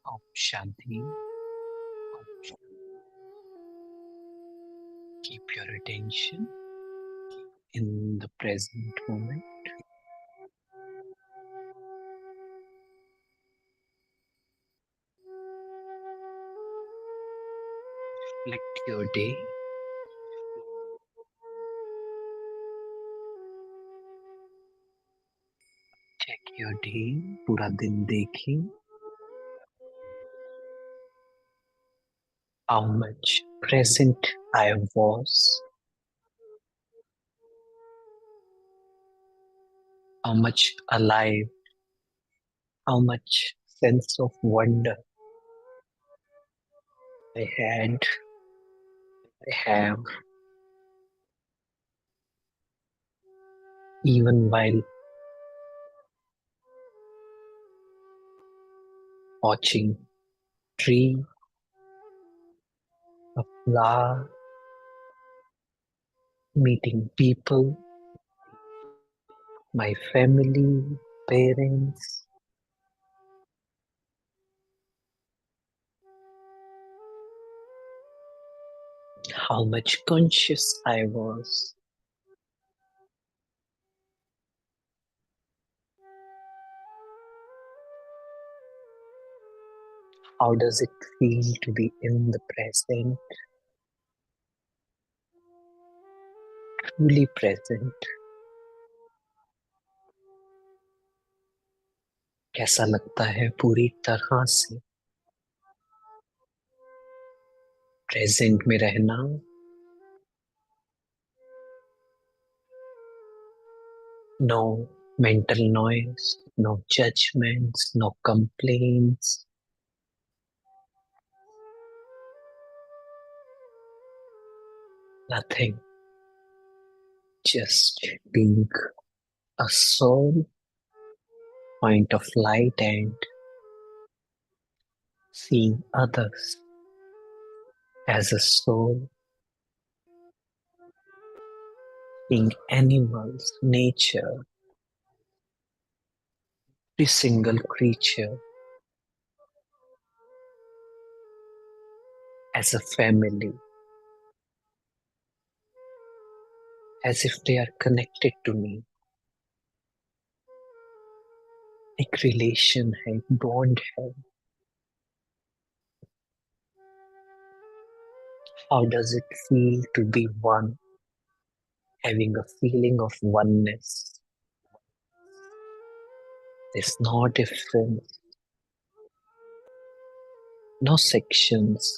Om Shanti. Keep your attention in the present moment. Reflect your day. Check your day. पूरा दिन देखें. How much present I was. How much alive. How much sense of wonder I had. I have. Even while watching tree, a flower, meeting people, my family, parents. How much conscious I was. How does it feel to be in the present? Truly present. कैसा लगता है पूरी तरह से present में रहना? No mental noise, no judgments, no complaints. Nothing. Just being a soul, point of light and seeing others as a soul, seeing animals, nature, every single creature as a family, as if they are connected to me. एक relation है, एक bond है. How does it feel to be one, having a feeling of oneness? There's no difference, no sections.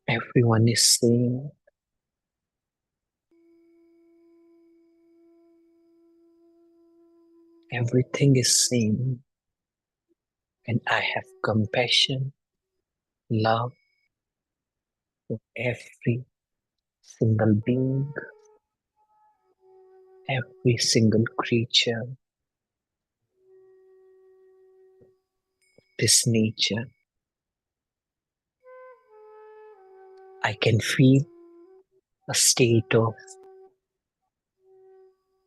Everyone is same. Everything is same. And I have compassion, love for every single being, every single creature, this nature. I can feel a state of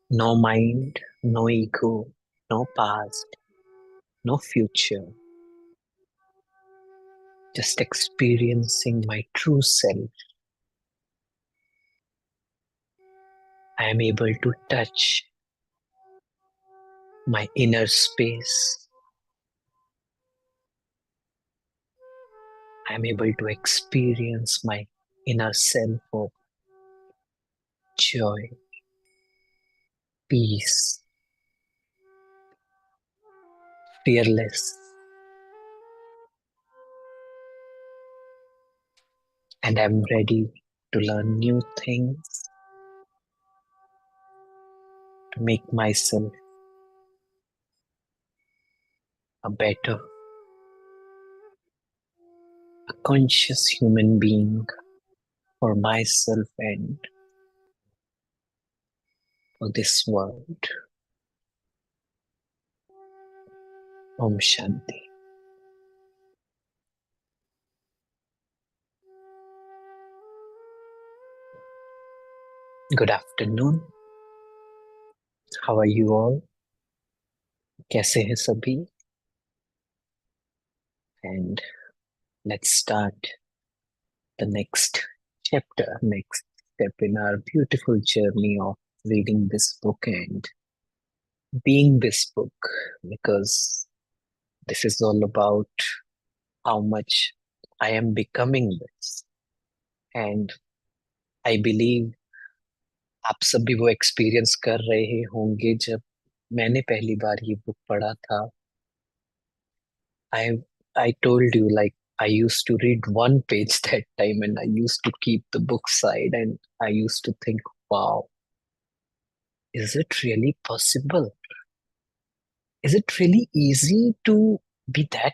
no mind, no ego, no past, no future, just experiencing my true self. I am able to touch my inner space. I am able to experience my inner self of joy, peace, fearless. And I'm ready to learn new things, to make myself a better, a conscious human being for myself and for this world. Om Shanti. Good afternoon. How are you all? कैसे हैं सभी? And let's start the next chapter, next step in our beautiful journey of reading this book and being this book, because this is all about how much I am becoming this. And I believe आप सभी वो experience कर रहे होंगे जब मैंने पहली बार ये बुक पढ़ा था. I I told you, like, I used to read one page that time and I used to keep the book side and I used to think, wow, is it really possible? Is it really easy to be that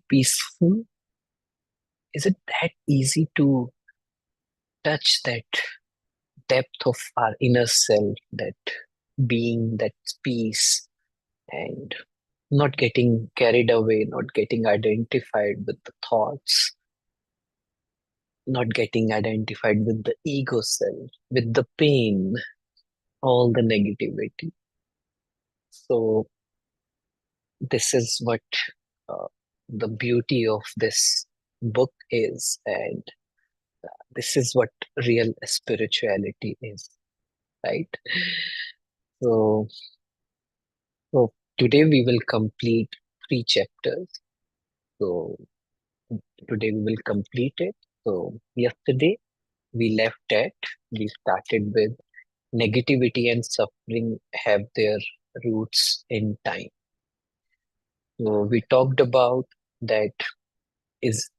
peaceful? Is it that easy to touch that depth of our inner self, that being, that peace, and not getting carried away, not getting identified with the thoughts, not getting identified with the ego self, with the pain, all the negativity. So, this is what uh, the beauty of this book is, and this is what real spirituality is, right? So, so today we will complete 3 chapters. So, today we will complete it. So, yesterday we started with negativity and suffering have their roots in time. So we talked about that is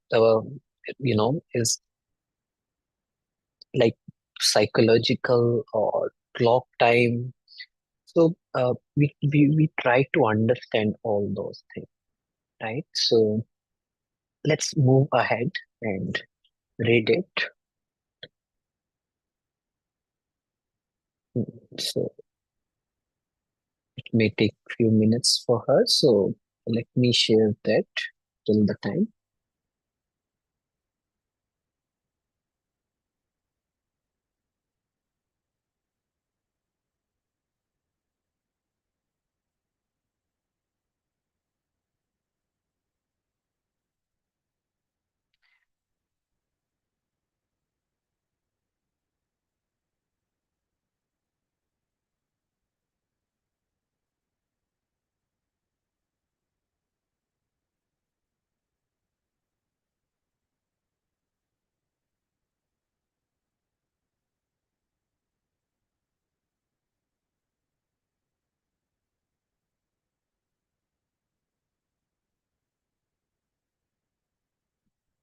is like psychological or clock time. So we try to understand all those things, right? So let's move ahead and read it. So it may take few minutes for her. So let me share that. till the time.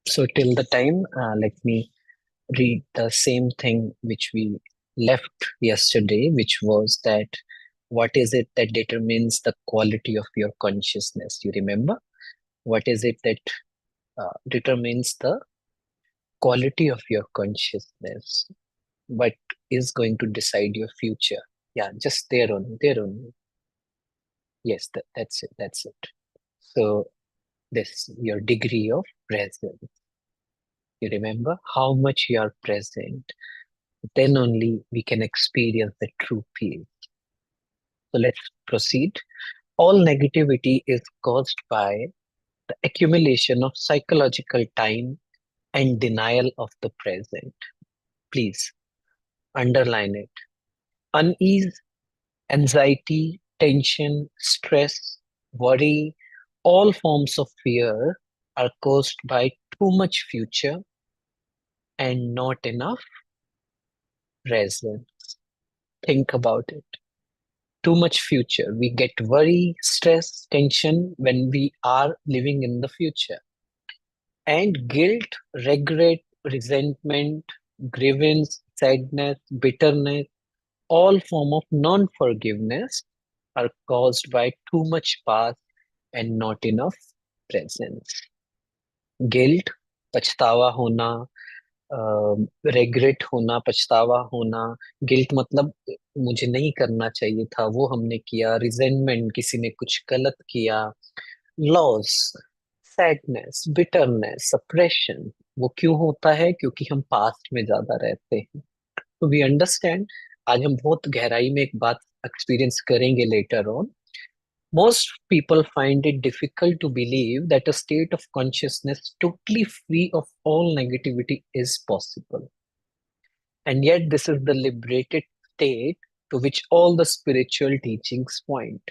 So till the time, let me read the same thing which we left yesterday, which was that what is it that determines the quality of your consciousness? You remember? What is it that determines the quality of your consciousness? What is going to decide your future? Yeah, just there only, there only. Yes, that's it, that's it. So this, your degree of presence. You remember how much you are present, then only we can experience the true peace. So let's proceed. All negativity is caused by the accumulation of psychological time and denial of the present. Please underline it. Unease, anxiety, tension, stress, worry, all forms of fear are caused by too much future and not enough present. Think about it. Too much future. We get worry, stress, tension when we are living in the future. And guilt, regret, resentment, grievance, sadness, bitterness, all form of non-forgiveness are caused by too much past and not enough presence. Guilt, पछतावा होना, regret होना, पछतावा होना, guilt मतलब मुझे नहीं करना चाहिए था, वो हमने किया, रिजेंटमेंट किसी ने कुछ गलत किया, लॉस, सैडनेस, बिटरनेस, सप्रेशन, वो क्यों होता है? क्योंकि हम पास्ट में ज्यादा रहते हैं। तो वी अंडरस्टैंड, आज हम बहुत गहराई में एक बात एक्सपीरियंस करेंगे later on. Most people find it difficult to believe that a state of consciousness totally free of all negativity is possible. And yet, this is the liberated state to which all the spiritual teachings point.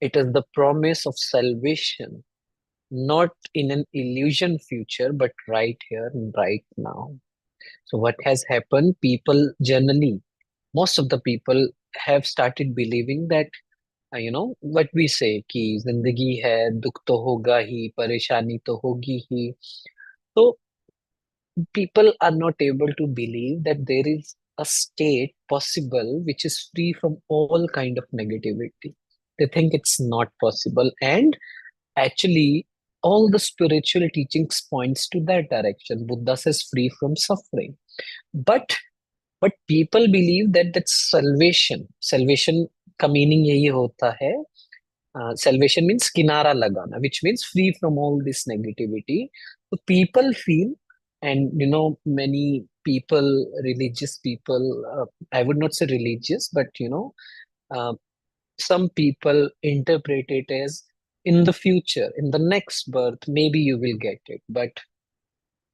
It is the promise of salvation, not in an illusion future, but right here and right now. So, what has happened? People generally, most of the people have started believing that what we say कि जिंदगी है, दुख तो होगा ही, परेशानी तो होगी ही. So people are not able to believe that there is a state possible which is free from all kind of negativity. They think it's not possible, and actually all the spiritual teachings points to that direction. Buddha says free from suffering, but people believe that that's salvation का meaning यही होता है. Salvation means kinara lagana, which means free from all this negativity. So people feel, and many people, religious people, I would not say religious, but uh, some people interpret it as in the future, in the next birth, maybe you will get it. But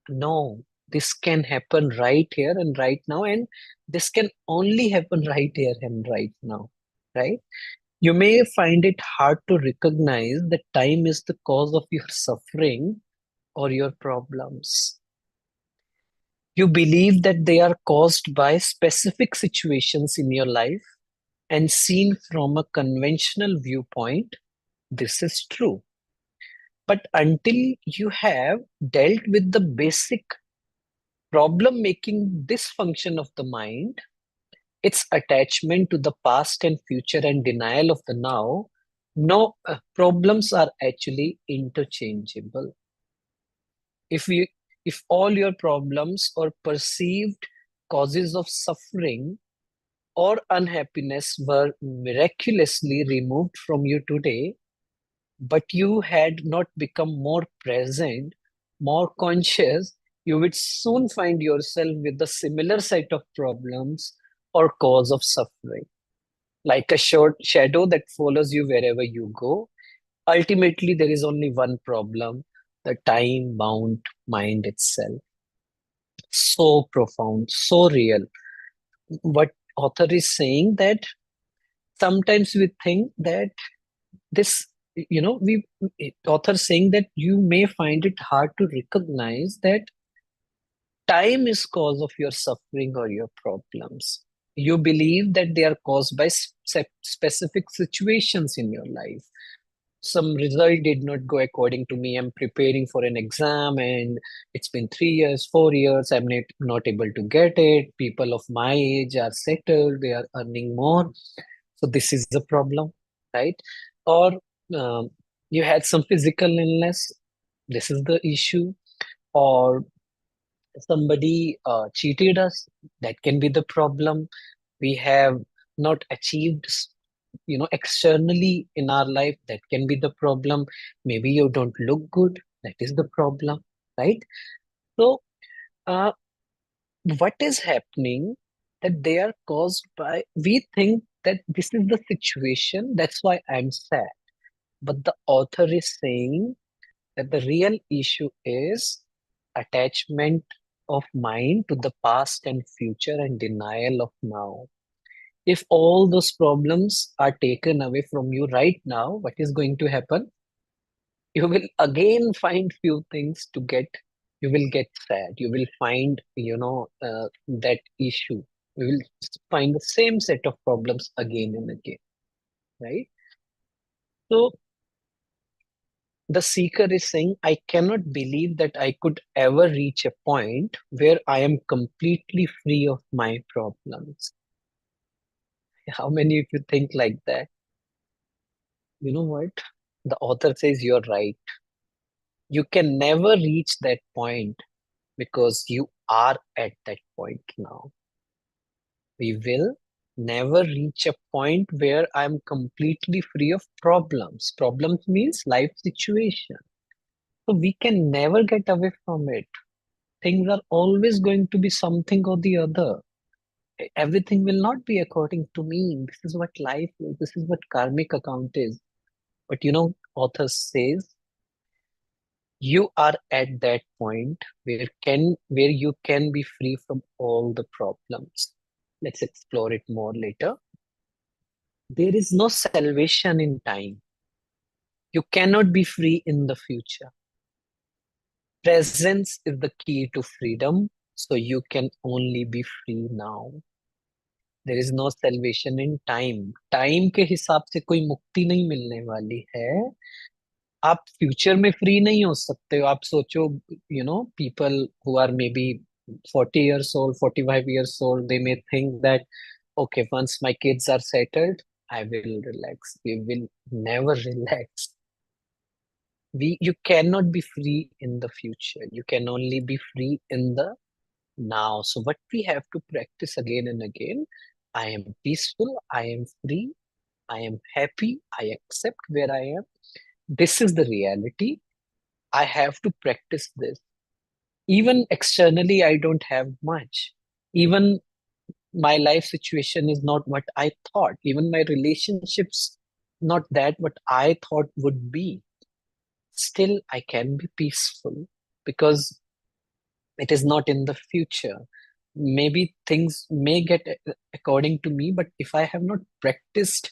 no, this can happen right here and right now, and this can only happen right here and right now, right? You may find it hard to recognize that time is the cause of your suffering or your problems. You believe that they are caused by specific situations in your life, and seen from a conventional viewpoint, this is true. But until you have dealt with the basic problem making dysfunction of the mind, its attachment to the past and future and denial of the now, no, problems are actually interchangeable. If we, if all your problems or perceived causes of suffering or unhappiness were miraculously removed from you today, but you had not become more present, more conscious, you would soon find yourself with a similar set of problems or cause of suffering, like a short shadow that follows you wherever you go. Ultimately, there is only one problem: the time bound mind itself. So profound, so real. What author is saying that sometimes we think that this, we author saying that you may find it hard to recognize that time is cause of your suffering or your problems. You believe that they are caused by specific situations in your life. Some result did not go according to me. I'm preparing for an exam and it's been 3 years, 4 years. I'm not able to get it. People of my age are settled. They are earning more. So this is the problem, right? Or um, you had some physical illness. This is the issue. Or somebody cheated us. That can be the problem. We have not achieved externally in our life. That can be the problem. Maybe you don't look good. That is the problem, right? So uh, what is happening, that they are caused by, we think that this is the situation, that's why I'm sad. But the author is saying that the real issue is attachment of mind to the past and future and denial of now. If all those problems are taken away from you right now, what is going to happen? You will again find few things to get. You will get sad. You will find, that issue. You will find the same set of problems again and again, right? So the seeker is saying, I cannot believe that I could ever reach a point where I am completely free of my problems. How many of you think like that? You know what? The author says you're right. You can never reach that point because you are at that point now. We will never reach a point where I'm completely free of problems. Problems means life situation. So we can never get away from it. Things are always going to be something or the other. Everything will not be according to me. This is what life is. This is what karmic account is. But author says you are at that point where you can be free from all the problems. Let's explore it more later. There is no salvation in time. You cannot be free in the future. Presence is the key to freedom, so you can only be free now. There is no salvation in time. Time के हिसाब से कोई मुक्ति नहीं मिलने वाली है. आप फ्यूचर में फ्री नहीं हो सकते हो. आप सोचो, people who are maybe 40 years old, 45 years old, they may think that, okay, once my kids are settled, I will relax. We will never relax. You cannot be free in the future. You can only be free in the now. So what we have to practice again and again, I am peaceful, I am free, I am happy, I accept where I am. This is the reality. I have to practice this. Even externally, I don't have much. Even my life situation is not what I thought. Even my relationships, not that what I thought would be. Still, I can be peaceful because it is not in the future. Maybe things may get according to me, but if I have not practiced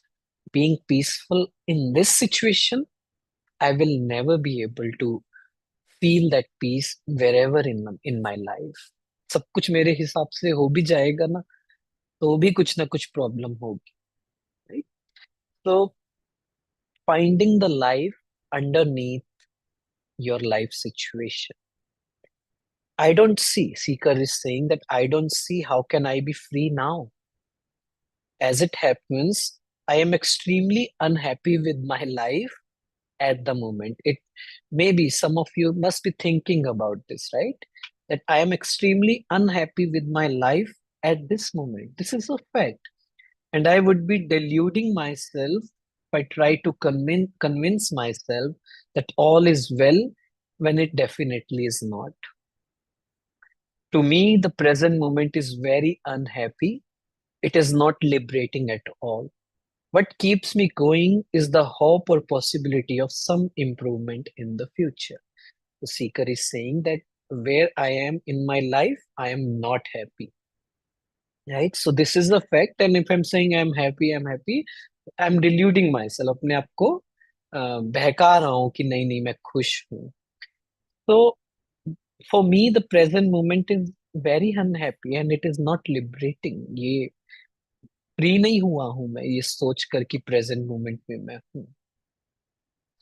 being peaceful in this situation, I will never be able to feel that peace wherever in my life. सब कुछ मेरे हिसाब से हो भी जाएगा ना, तो भी कुछ ना कुछ प्रॉब्लम होगी, right? So finding the life underneath your life situation. I don't see, seeker is saying that I don't see how can I be free now. As it happens, I am extremely unhappy with my life at the moment. It maybe some of you must be thinking about this, right? That I am extremely unhappy with my life at this moment. This is a fact. And I would be deluding myself I try to convince myself that all is well when it definitely is not. To me, the present moment is very unhappy. It is not liberating at all. What keeps me going is the hope or possibility of some improvement in the future. The seeker is saying that where I am in my life, I am not happy. Right? So this is the fact. And if I'm saying I'm happy, I'm deluding myself. अपने आप को बहका रहा हूँ कि नहीं नहीं मैं खुश हूँ. So for me, the present moment is very unhappy and it is not liberating. ये फ्री नहीं हुआ हूँ मैं ये सोच कर कि प्रेजेंट मोमेंट में मैं हूँ.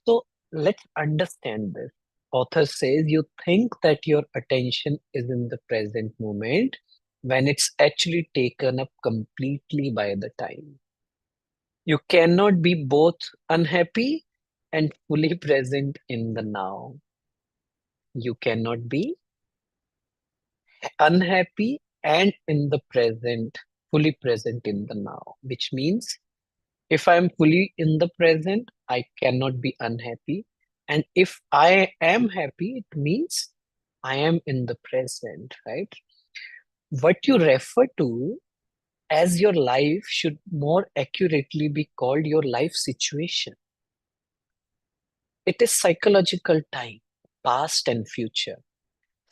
So let's understand this. Author says you think that your attention is in the present moment when it's actually taken up completely by the time. You cannot be both unhappy and fully present in the now. You cannot be unhappy and in the present, fully present in the now, which means if I am fully in the present, I cannot be unhappy. And if I am happy, it means I am in the present, right? What you refer to as your life should more accurately be called your life situation. It is psychological time, past and future.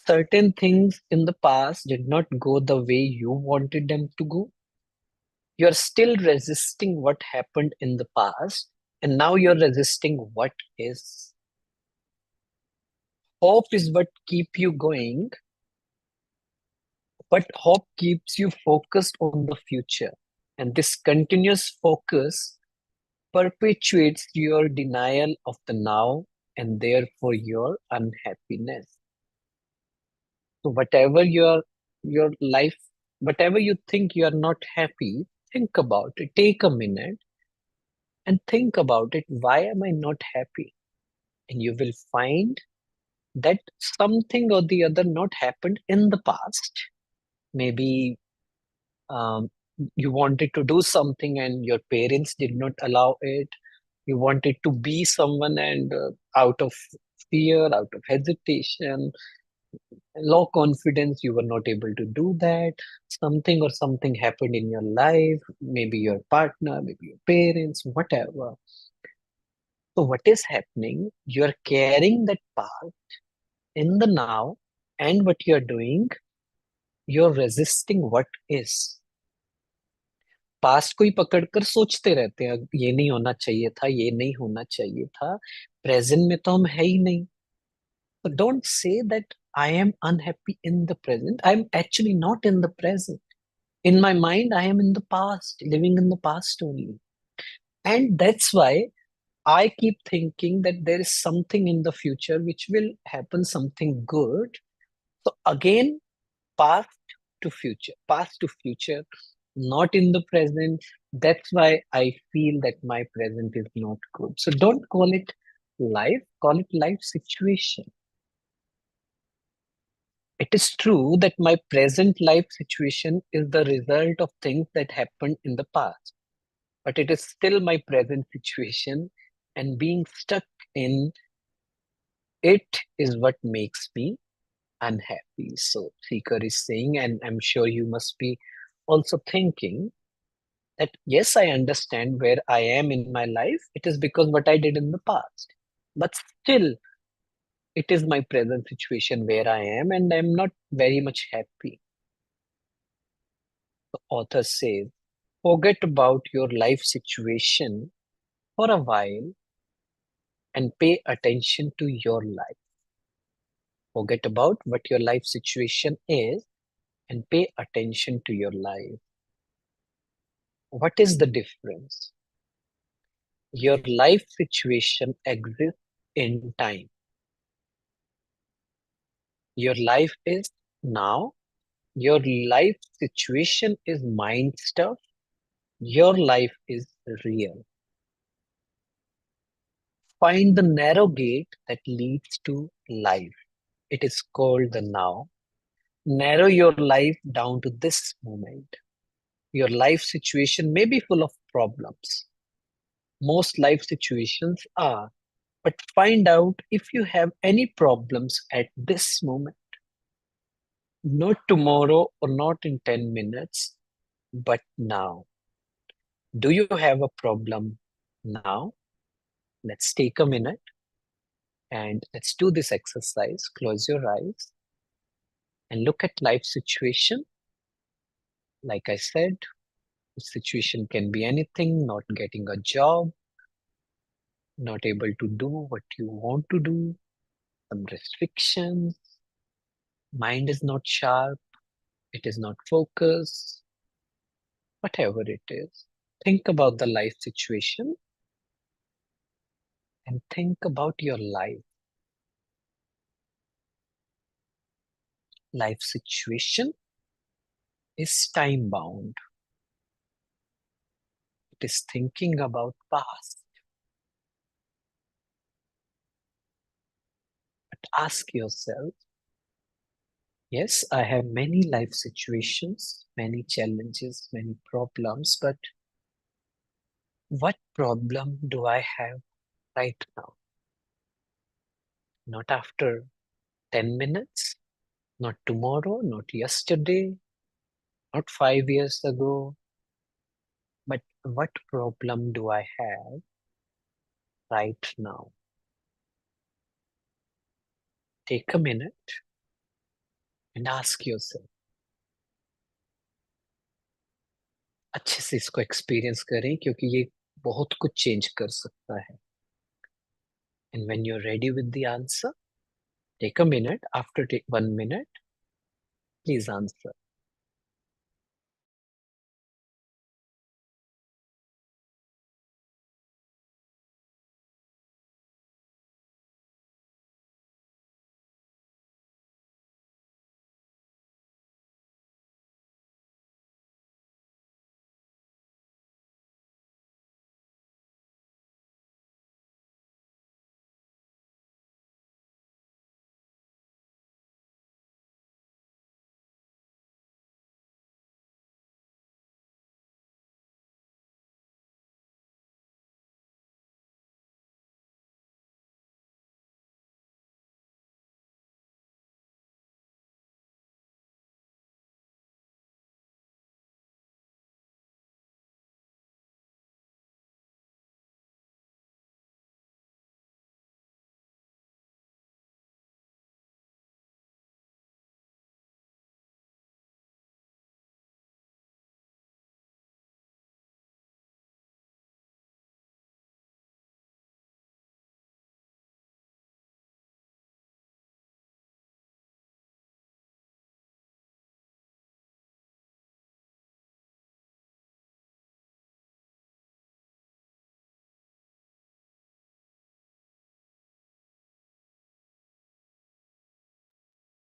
Certain things in the past did not go the way you wanted them to go. You're still resisting what happened in the past, and now you're resisting what is. Hope is what keep you going, but hope keeps you focused on the future. And this continuous focus perpetuates your denial of the now and therefore your unhappiness. So your life, whatever you think you are not happy, think about it. Take a minute and think about it. Why am I not happy? And you will find that something or the other not happened in the past. Maybe um, you wanted to do something and your parents did not allow it. You wanted to be someone and out of fear, out of hesitation, low confidence, you were not able to do that. Something or something happened in your life, maybe your partner, maybe your parents, whatever. So, what is happening? You're carrying that past in the now, and what you're doing, you're resisting what is. Past को ही पकड़कर सोचते रहते हैं ये नहीं होना चाहिए था ये नहीं होना चाहिए था प्रेजेंट में तो हम है ही नहीं. So don't say that I am unhappy in the present. I'm actually not in the present. In my mind, I am in the past, living in the past only. And that's why I keep thinking that there is something in the future which will happen, something good. So again, past to future, not in the present. That's why I feel that my present is not good. So don't call it life, call it life situation. It is true that my present life situation is the result of things that happened in the past, but it is still my present situation, and being stuck in it is what makes me unhappy. So, Seeker is saying, and I'm sure you must be also thinking that yes, I understand where I am in my life. It is because what I did in the past, but still, it is my present situation where I am, and I'm not very much happy. The author says, forget about your life situation for a while and pay attention to your life. Forget about what your life situation is and pay attention to your life. What is the difference? Your life situation exists in time. Your life is now. Your life situation is mind stuff. Your life is real. Find the narrow gate that leads to life. It is called the now. Narrow your life down to this moment. Your life situation may be full of problems. Most life situations are. But find out if you have any problems at this moment. Not tomorrow or not in 10 minutes, but now. Do you have a problem now? Let's take a minute and let's do this exercise. Close your eyes and look at life situation. Like I said, the situation can be anything: not getting a job, not able to do what you want to do, some restrictions, mind is not sharp, it is not focused, whatever it is. Think about the life situation and think about your life. Life situation is time bound. It is thinking about past. But ask yourself, yes, I have many life situations, many challenges, many problems, but what problem do I have right now? Not after 10 minutes, not tomorrow, not yesterday, not 5 years ago, but what problem do I have right now? Take a minute and ask yourself. अच्छे से इसको experience करें क्योंकि ये बहुत कुछ change कर सकता है. And when you're ready with the answer, take a minute. After 1 minute, please answer.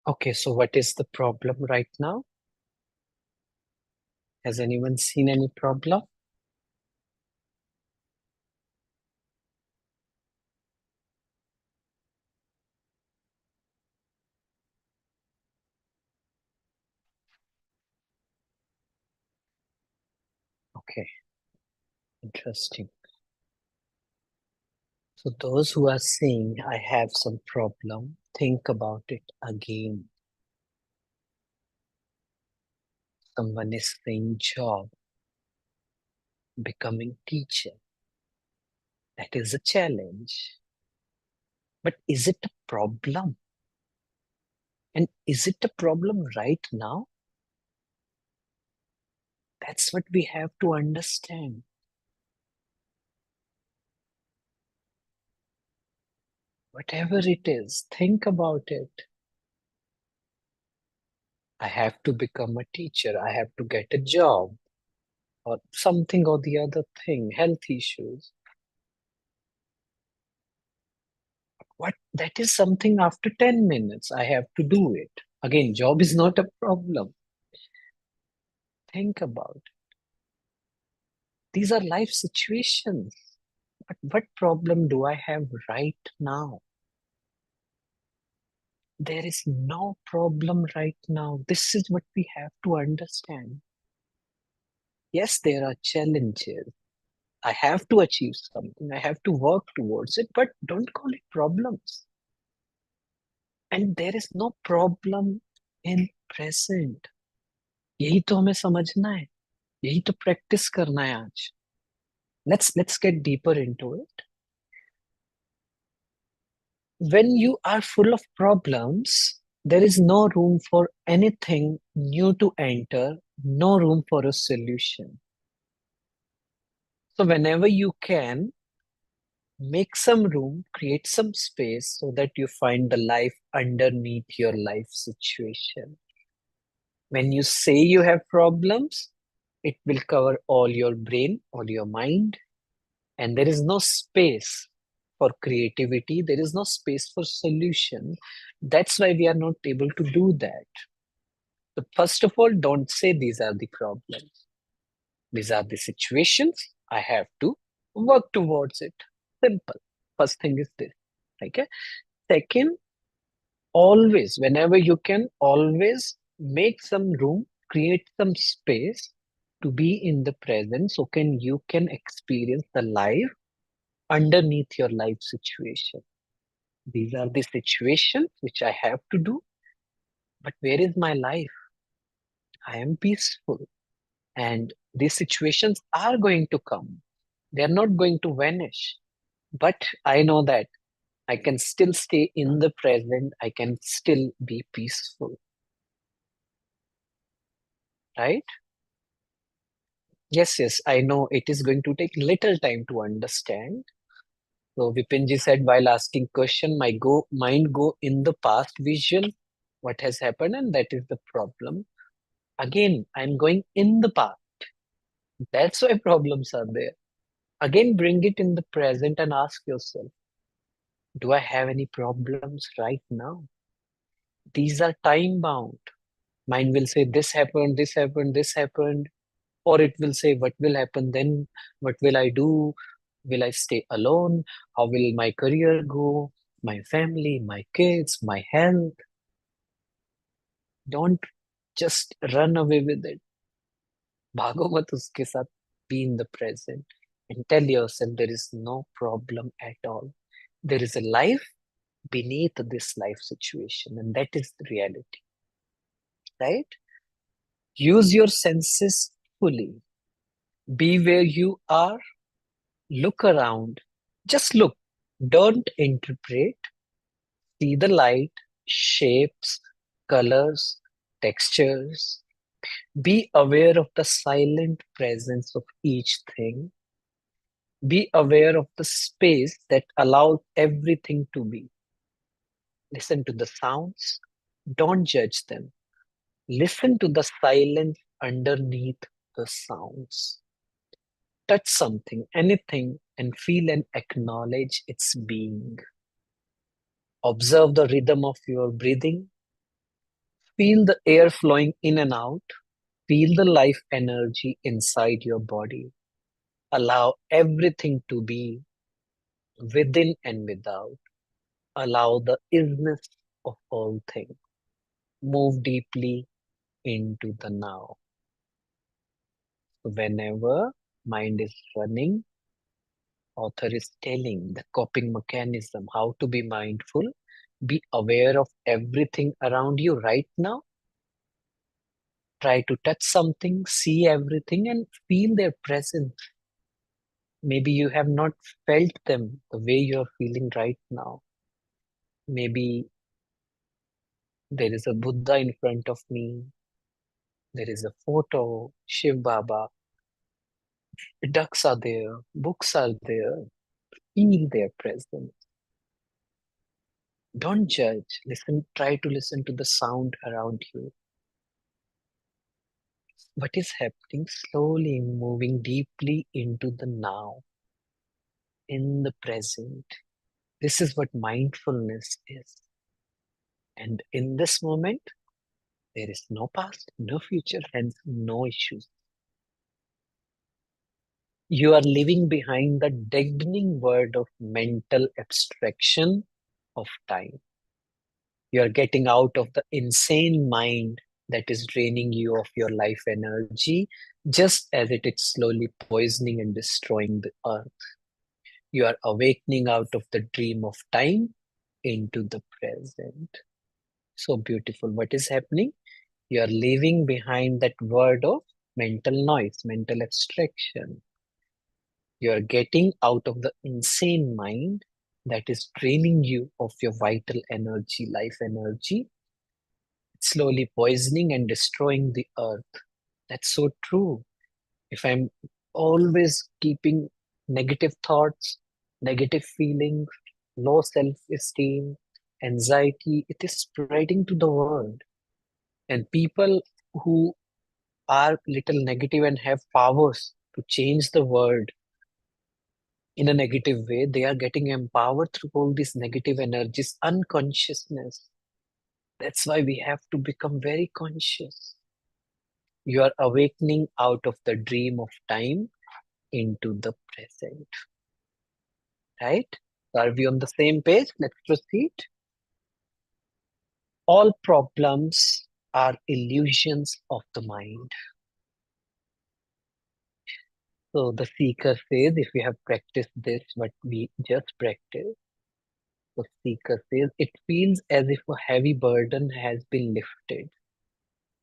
Okay, so what is the problem right now? Has anyone seen any problem? Okay, interesting. So those who are saying, I have some problem, think about it again. Someone is saying job, becoming teacher. That is a challenge. But is it a problem? And is it a problem right now? That's what we have to understand. Whatever it is, think about it. I have to become a teacher. I have to get a job or something or the other thing, health issues. What? That is something after 10 minutes. I have to do it. Again, job is not a problem. Think about it. These are life situations. But what problem do I have right now? There is no problem right now. This is what we have to understand. Yes, there are challenges. I have to achieve something. I have to work towards it, but don't call it problems. And there is no problem in present. यही तो हमें समझना है. यही तो practice करना है आज. Let's get deeper into it. When you are full of problems, there is no room for anything new to enter, no room for a solution. So whenever you can, make some room, create some space so that you find the life underneath your life situation. When you say you have problems, it will cover all your brain, all your mind, and there is no space for creativity. There is no space for solution. That's why we are not able to do that. So first of all, don't say these are the problems. These are the situations. I have to work towards it. Simple. First thing is this. Okay. Second, always, whenever you can, always make some room, create some space to be in the present so you can experience the life underneath your life situation. These are the situations which I have to do, but where is my life? I am peaceful, and these situations are going to come. They are not going to vanish, but I know that I can still stay in the present. I can still be peaceful, right? Yes, I know it is going to take little time to understand. So Vipinji said while asking question, mind go in the past vision, what has happened, and that is the problem. Again, I'm going in the past. That's why problems are there. Again, bring it in the present and ask yourself, do I have any problems right now? These are time bound. Mind will say, this happened, this happened, this happened. Or it will say, what will happen then? What will I do? Will I stay alone? How will my career go? My family, my kids, my health. Don't just run away with it. भागो मत उसके साथ. Be in the present and tell yourself there is no problem at all. There is a life beneath this life situation, and that is the reality, right? Use your senses fully. Be where you are. Look around. Just look. Don't interpret. See the light, shapes, colors, textures. Be aware of the silent presence of each thing. Be aware of the space that allows everything to be. Listen to the sounds. Don't judge them. Listen to the silence underneath the sounds. Touch something, anything, and feel and acknowledge its being. Observe the rhythm of your breathing. Feel the air flowing in and out. Feel the life energy inside your body. Allow everything to be within and without. Allow the isness of all things. Move deeply into the now. Whenever mind is running, author is telling the coping mechanism, how to be mindful. Be aware of everything around you right now. Try to touch something, see everything, and feel their presence. Maybe you have not felt them the way you're feeling right now. Maybe there is a Buddha in front of me. There is a photo, Shiv Baba. Ducks are there, books are there. Feel their presence. Don't judge. Listen, try to listen to the sound around you. What is happening? Slowly moving deeply into the now, in the present. This is what mindfulness is. And in this moment, there is no past, no future, and no issues. You are living behind the deadening word of mental abstraction of time. You are getting out of the insane mind that is draining you of your life energy just as it is slowly poisoning and destroying the earth. You are awakening out of the dream of time into the present. So beautiful. What is happening? You are leaving behind that word of mental noise, mental abstraction. You are getting out of the insane mind that is draining you of your vital energy, life energy, slowly poisoning and destroying the earth. That's so true. If I'm always keeping negative thoughts, negative feelings, low self esteem, anxiety, it is spreading to the world. And people who are little negative and have powers to change the world in a negative way, they are getting empowered through all these negative energies, unconsciousness. That's why we have to become very conscious. You are awakening out of the dream of time into the present, right? Are we on the same page? Let's proceed. All problems are illusions of the mind. So the seeker says, if we have practiced this, what we just practiced, the seeker says, it feels as if a heavy burden has been lifted,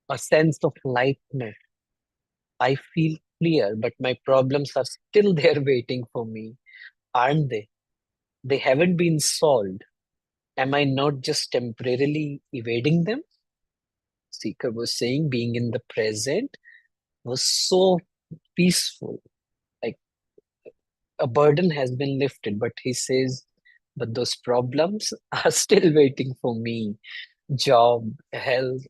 a sense of lightness. I feel clear, but my problems are still there waiting for me, aren't they? They haven't been solved. Am I not just temporarily evading them? Seeker was saying being in the present was so peaceful. Like a burden has been lifted, but he says, but those problems are still waiting for me. Job, health,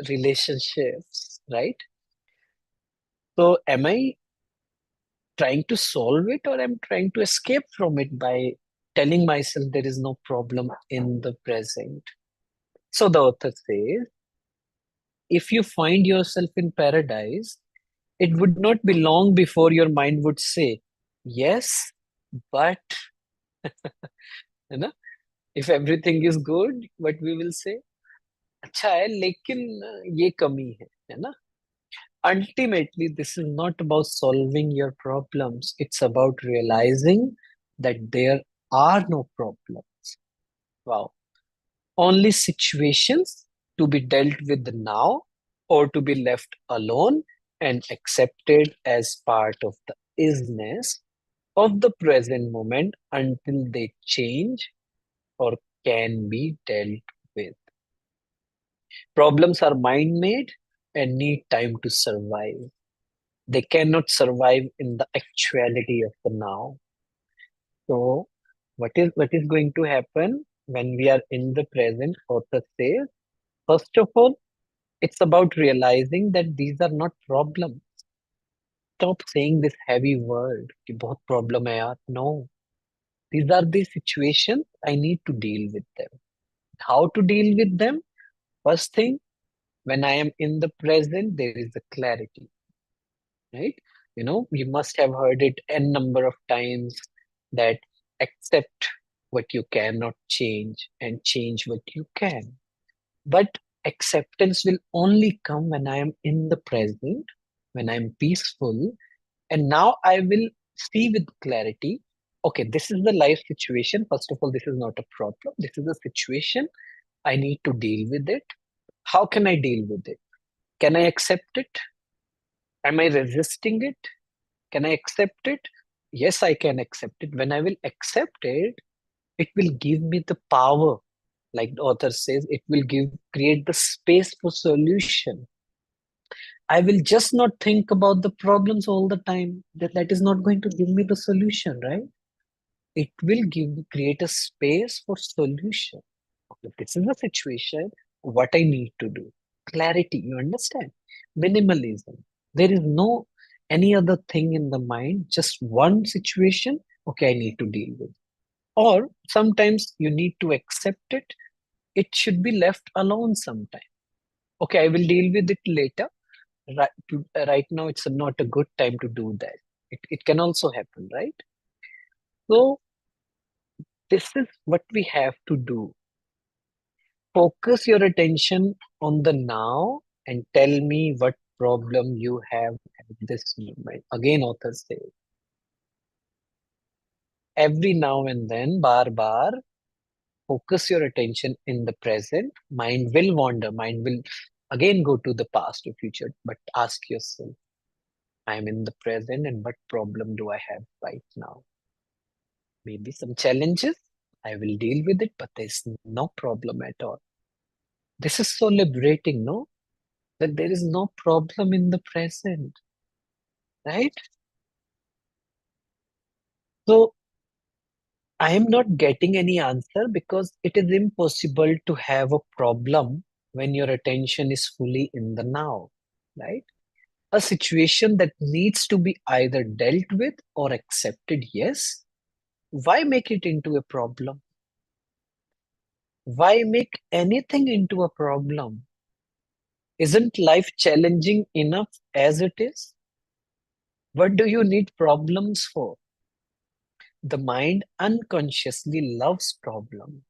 relationships, right? So am I trying to solve it or I'm trying to escape from it by telling myself there is no problem in the present? So the author says, if you find yourself in paradise, it would not be long before your mind would say, yes, but, you know, if everything is good, what we will say, अच्छा है लेकिन ये कमी है ना? Ultimately, this is not about solving your problems. It's about realizing that there are no problems. Wow. Only situations to be dealt with now or to be left alone and accepted as part of the isness of the present moment until they change or can be dealt with. Problems are mind made and need time to survive. They cannot survive in the actuality of the now. So, what is going to happen when we are in the present? Author says, first of all, it's about realizing that these are not problems. Stop saying this heavy word कि बहुत problem है यार. No, these are the situations I need to deal with them. How to deal with them? First thing, when I am in the present, there is a clarity, right? You must have heard it n number of times that accept what you cannot change and change what you can. But acceptance will only come when I am in the present, when I'm peaceful, and now I will see with clarity. Okay, this is the life situation. First of all, this is not a problem. This is a situation. I need to deal with it. How can I deal with it? Can I accept it? Am I resisting it? Can I accept it? Yes, I can accept it. When I will accept it, it will give me the power. Like the author says, it will create the space for solution. I will just not think about the problems all the time. That is not going to give me the solution, right? It will create a space for solution. Okay, this is the situation, what I need to do. Clarity, you understand? Minimalism. There is no any other thing in the mind, just one situation, okay, I need to deal with. Or sometimes you need to accept it. It should be left alone sometime. Okay, I will deal with it later. Right now, it's not a good time to do that. It can also happen, right? So, this is what we have to do. Focus your attention on the now and tell me what problem you have at this moment. Again, authors say, every now and then, bar bar, focus your attention in the present. Mind will wander, mind will again go to the past or future, but ask yourself, I am in the present and what problem do I have right now? Maybe some challenges. I will deal with it, but there's no problem at all. This is so liberating, no? That there is no problem in the present, right? So I am not getting any answer because it is impossible to have a problem when your attention is fully in the now, right? A situation that needs to be either dealt with or accepted, yes. Why make it into a problem? Why make anything into a problem? Isn't life challenging enough as it is? What do you need problems for? The mind unconsciously loves problem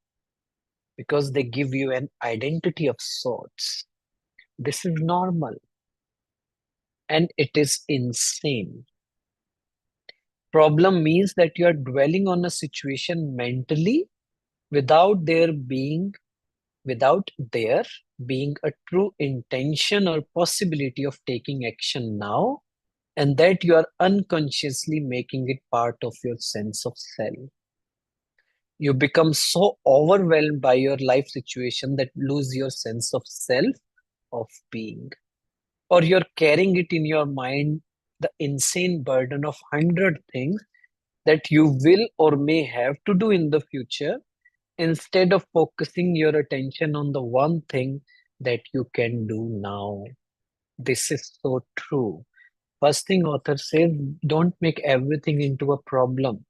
because they give you an identity of sorts. This is normal and it is insane. Problem means that you are dwelling on a situation mentally without without there being a true intention or possibility of taking action now, and that you are unconsciously making it part of your sense of self. You become so overwhelmed by your life situation that lose your sense of self, of being, or you're carrying it in your mind, the insane burden of 100 things that you will or may have to do in the future, instead of focusing your attention on the one thing that you can do now. This is so true. First thing author says, don't make everything into a problem.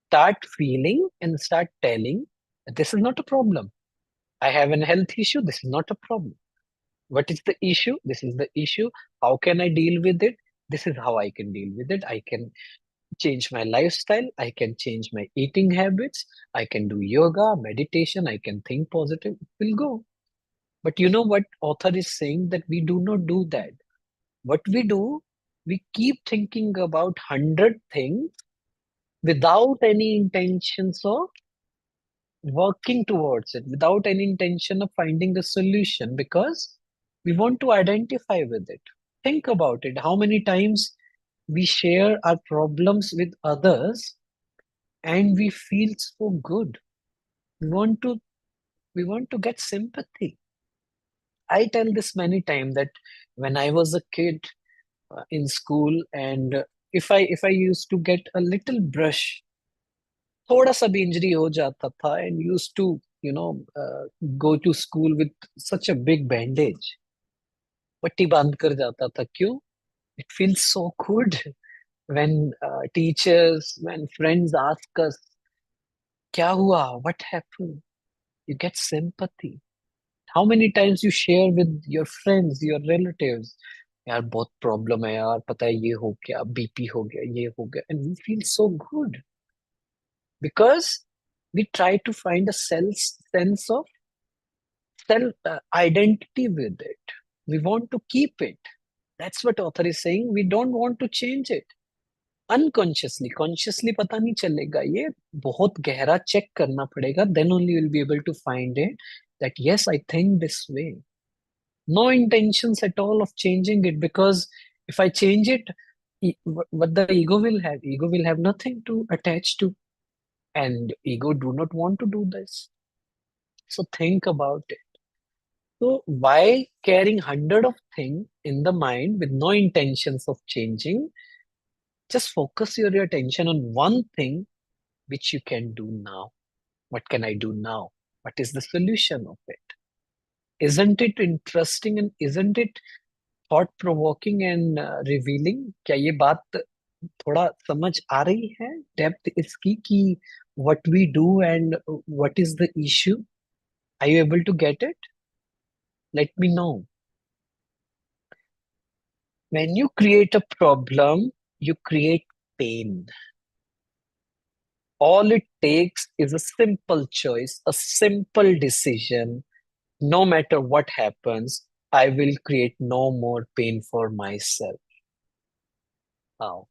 Start feeling and start telling, this is not a problem. I have an health issue. This is not a problem. What is the issue? This is the issue. How can I deal with it? This is how I can deal with it. I can change my lifestyle. I can change my eating habits. I can do yoga, meditation. I can think positive. It will go. But you know what author is saying? That we do not do that. What we do, we keep thinking about 100 things without any intentions of working towards it, without any intention of finding a solution, because we want to identify with it. Think about it. How many times we share our problems with others and we feel so good. We want to we want to get sympathy. I tell this many times that when I was a kid in school, and if I used to get a little brush, थोड़ा सा भी injury हो जाता था, and used to go to school with such a big bandage, पट्टी बांध कर जाता था. क्यों? It feels so good when teachers, when friends ask us, क्या हुआ? What happened? You get sympathy. How many times you share with your friends, your relatives, यार बहुत प्रॉब्लम है यार, पता है ये हो गया, बीपी हो गया, ये हो गया, and we feel so good because we try to find a sense of self identity with it. We want to keep it. That's what author is saying. We don't want to change it. Unconsciously, consciously पता नहीं चलेगा. ये बहुत गहरा check करना पड़ेगा. Then only you'll be able to find it that yes, I think this way. No intentions at all of changing it, because if I change it, what the ego will have nothing to attach to, and ego do not want to do this. So think about it. So why carrying 100 of things in the mind with no intentions of changing? Just focus your attention on one thing which you can do now. What can I do now? What is the solution of it? Isn't it interesting, and isn't it thought provoking and revealing? क्या ये बात थोड़ा समझ आ रही है? Depth इसकी कि what we do and what is the issue? Are you able to get it? Let me know. When you create a problem, you create pain. All it takes is a simple choice, a simple decision, no matter what happens. I will create no more pain for myself. Now,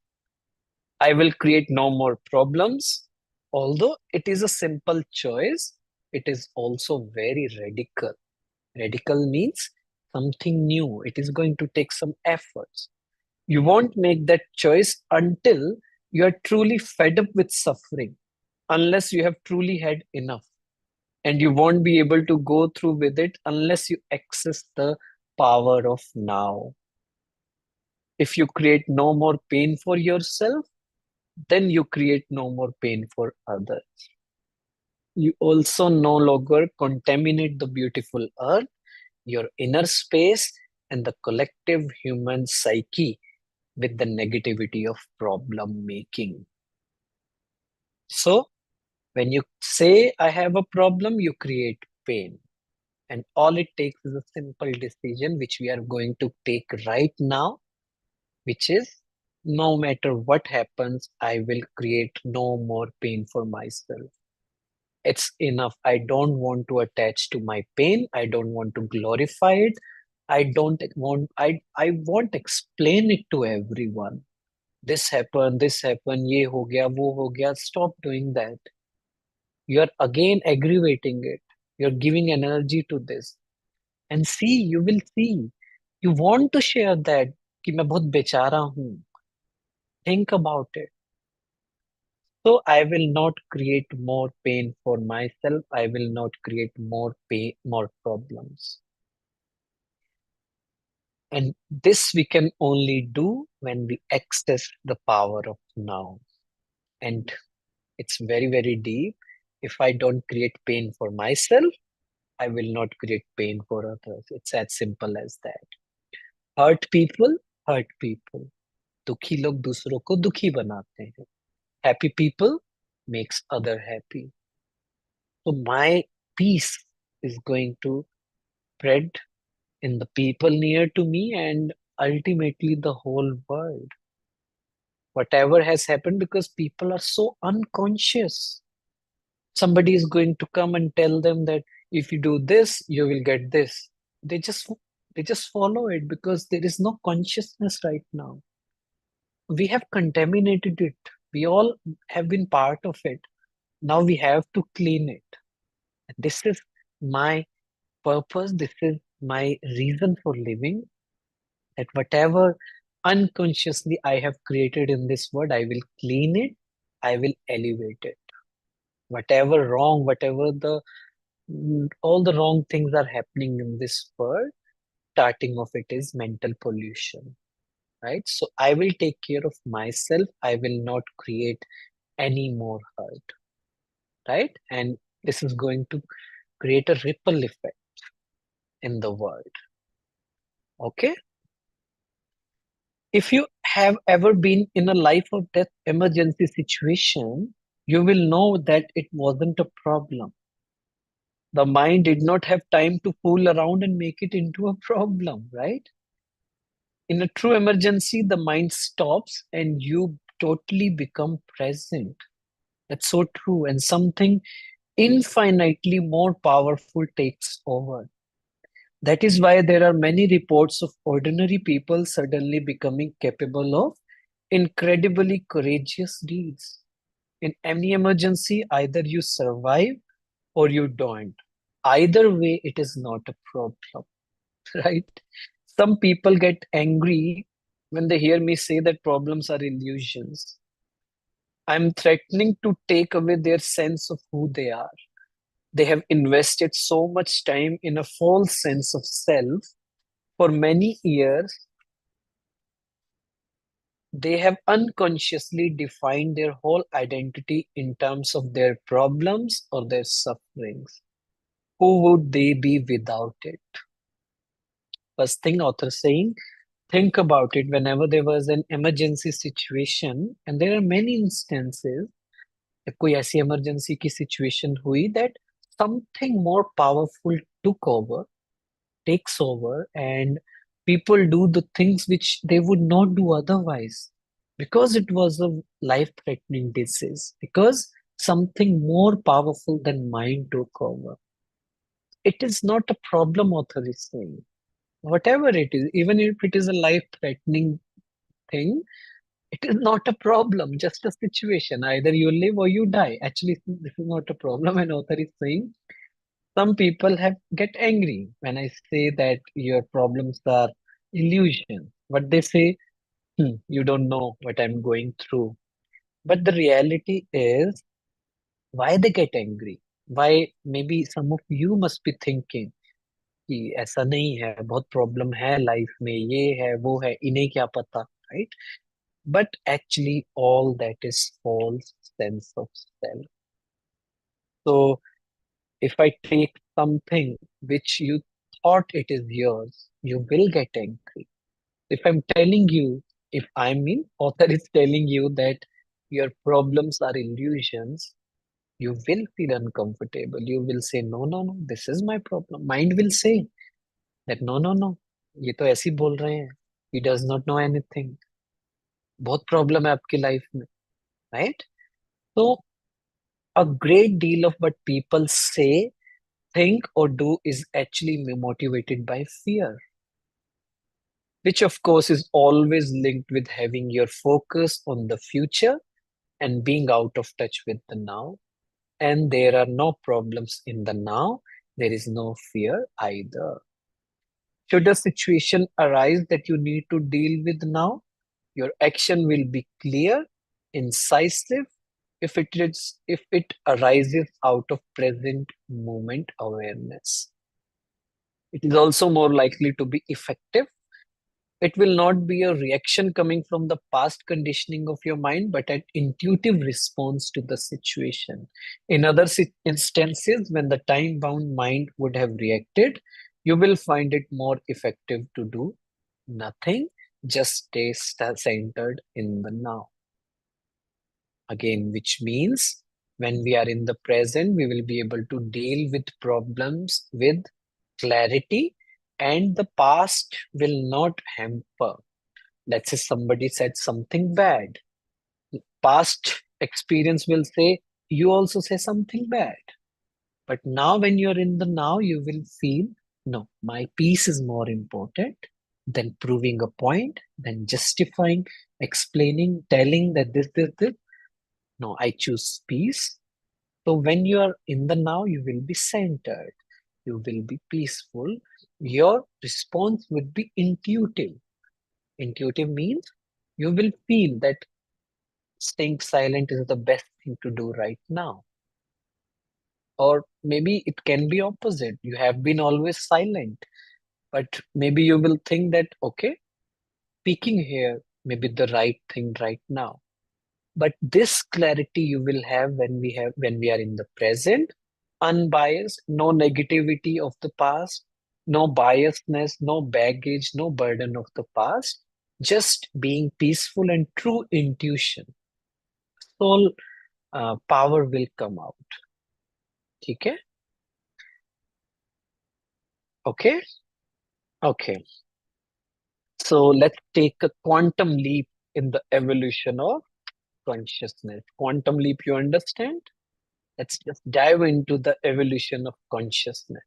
I will create no more problems. Although it is a simple choice, it is also very radical. Radical means something new. It is going to take some efforts. You won't make that choice until you are truly fed up with suffering, unless you have truly had enough. And you won't be able to go through with it unless you access the power of now. If you create no more pain for yourself, then you create no more pain for others. You also no longer contaminate the beautiful earth, your inner space, and the collective human psyche with the negativity of problem making. So, when you say, I have a problem, you create pain. And all it takes is a simple decision, which we are going to take right now, which is no matter what happens, I will create no more pain for myself. It's enough. I don't want to attach to my pain. I don't want to glorify it. I won't explain it to everyone. This happened, ye ho gaya, wo ho gaya. Stop doing that. You're again aggravating it. You're giving energy to this. And see, you will see. You want to share that कि मैं बहुत बेचारा हूँ. Think about it. So I will not create more pain for myself. I will not create more pain, more problems. And this we can only do when we access the power of now. And it's very, very deep. If I don't create pain for myself, I will not create pain for others. It's as simple as that. Hurt people, hurt people. दुखी लोग दूसरों को दुखी बनाते हैं. Happy people makes other happy. So my peace is going to spread in the people near to me and ultimately the whole world. Whatever has happened because people are so unconscious. Somebody is going to come and tell them that if you do this, you will get this. They just they just follow it because there is no consciousness right now. We have contaminated it. We all have been part of it. Now we have to clean it. This is my purpose. This is my reason for living. That whatever unconsciously I have created in this world, I will clean it. I will elevate it. Whatever wrong, whatever the all the wrong things are happening in this world, starting of it is mental pollution, right? So I will take care of myself. I will not create any more hurt, right? And this is going to create a ripple effect in the world. Okay? If you have ever been in a life or death emergency situation, you will know that it wasn't a problem. The mind did not have time to fool around and make it into a problem, right? In a true emergency, the mind stops and you totally become present. That's so true. And something infinitely more powerful takes over. That is why there are many reports of ordinary people suddenly becoming capable of incredibly courageous deeds. In any emergency, either you survive or you don't. Either way, it is not a problem, right? Some people get angry when they hear me say that problems are illusions. I'm threatening to take away their sense of who they are. They have invested so much time in a false sense of self for many years. They have unconsciously defined their whole identity in terms of their problems or their sufferings. Who would they be without it? First thing author saying, think about it whenever there was an emergency situation, and there are many instances, कोई ऐसी emergency की situation हुई that something more powerful took over, takes over, and people do the things which they would not do otherwise because it was a life-threatening disease, because something more powerful than mind took over. It is not a problem, author is saying. whatever it is, even if it is a life-threatening thing, it is not a problem, just a situation. Either you live or you die. Actually, this is not a problem. An author is saying some people have get angry when I say that your problems are illusion. But they say, you don't know what I'm going through. But the reality is, why they get angry? Why maybe some of you must be thinking कि ऐसा नहीं है, बहुत problem है life में, ये है वो है, इन्हें क्या पता, right? But actually, all that is false sense of self. So if I take something which you thought it is yours, you will get angry. If I'm telling you, if I mean, author is telling you that your problems are illusions, you will feel uncomfortable. You will say, no, no, no, this is my problem. Mind will say that, no, no, no, ये तो ऐसे ही बोल रहे हैं. He does not know anything. बहुत problem है आपकी life में, right? So a great deal of what people say, think, or do is actually motivated by fear, which of course is always linked with having your focus on the future and being out of touch with the now. And there are no problems in the now, there is no fear either. Should a situation arise that you need to deal with now, your action will be clear, incisive, if it arises out of present moment awareness. It is also more likely to be effective. It will not be a reaction coming from the past conditioning of your mind, but an intuitive response to the situation. In other instances, when the time bound mind would have reacted, you will find it more effective to do nothing, just stay centered in the now. Again, which means when we are in the present, we will be able to deal with problems with clarity, and the past will not hamper. Let's say somebody said something bad. Past experience will say, you also say something bad. But now, when you're in the now, you will feel, no, my peace is more important than proving a point, than justifying, explaining, telling that this. No, I choose peace. So when you are in the now, you will be centered. You will be peaceful. Your response would be intuitive. Intuitive means you will feel that staying silent is the best thing to do right now. Or maybe it can be opposite. You have been always silent, but maybe you will think that, okay, speaking here may be the right thing right now. But this clarity you will have when we are in the present, unbiased, no negativity of the past, no biasness, no baggage, no burden of the past, just being peaceful and true intuition. Soul power will come out. ठीक है? Okay? Okay. So let's take a quantum leap in the evolution of consciousness. Quantum leap, you understand? Let's just dive into the evolution of consciousness.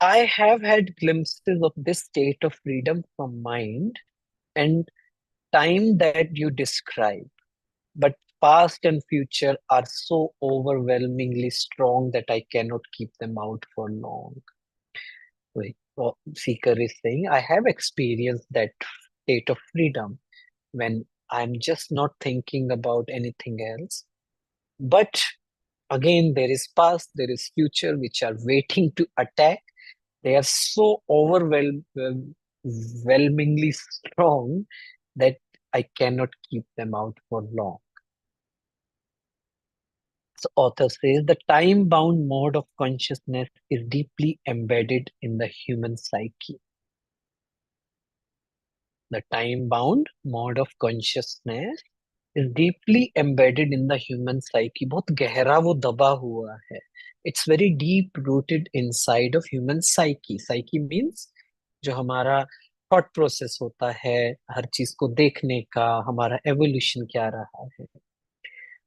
I have had glimpses of this state of freedom from mind and time that you describe, but past and future are so overwhelmingly strong that I cannot keep them out for long. Wait, Seeker is saying, I have experienced that state of freedom when I'm just not thinking about anything else. But again, there is past, there is future, which are waiting to attack. They are so overwhelmingly strong that I cannot keep them out for long. So author says the time-bound mode of consciousness is deeply embedded in the human psyche. The time-bound mode of consciousness is deeply embedded in the human psyche. बहुत गहरा वो दबा हुआ है. It's very deep rooted inside of human psyche. Psyche means जो हमारा thought process होता है, हर चीज को देखने का, हमारा evolution क्या रहा है.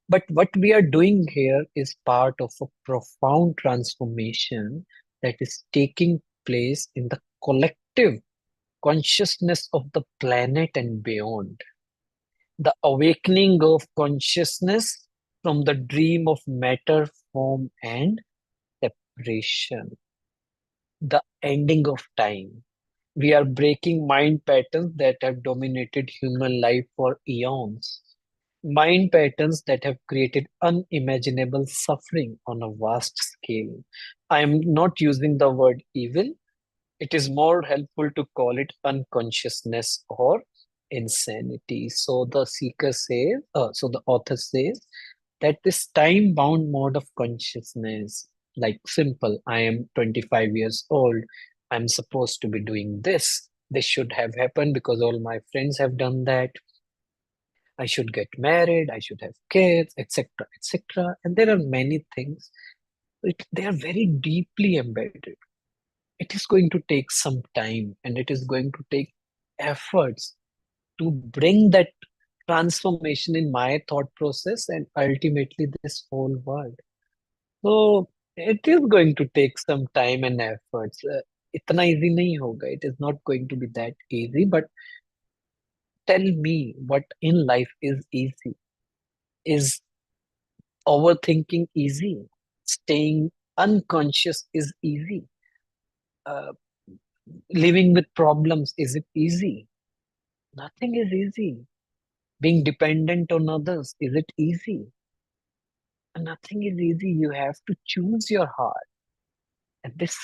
But what we are doing here is part of a profound transformation that is taking place in the collective consciousness of the planet and beyond. The awakening of consciousness from the dream of matter, form, and separation. The ending of time. We are breaking mind patterns that have dominated human life for eons. Mind patterns that have created unimaginable suffering on a vast scale. I am not using the word evil. It is more helpful to call it unconsciousness or insanity. So the the author says that this time bound mode of consciousness, like simple, I am 25 years old, I'm supposed to be doing this. This should have happened because all my friends have done that. I should get married, I should have kids, etc., etc. And there are many things. They are very deeply embedded. It is going to take some time and it is going to take efforts to bring that transformation in my thought process and ultimately this whole world. So it is going to take some time and efforts. इतना easy नहीं होगा. It is not going to be that easy. But tell me what in life is easy. Is overthinking easy? Staying unconscious is easy. Uh, Living with problems, is it easy? Nothing is easy. Being dependent on others, is it easy? Nothing is easy. You have to choose your heart. And this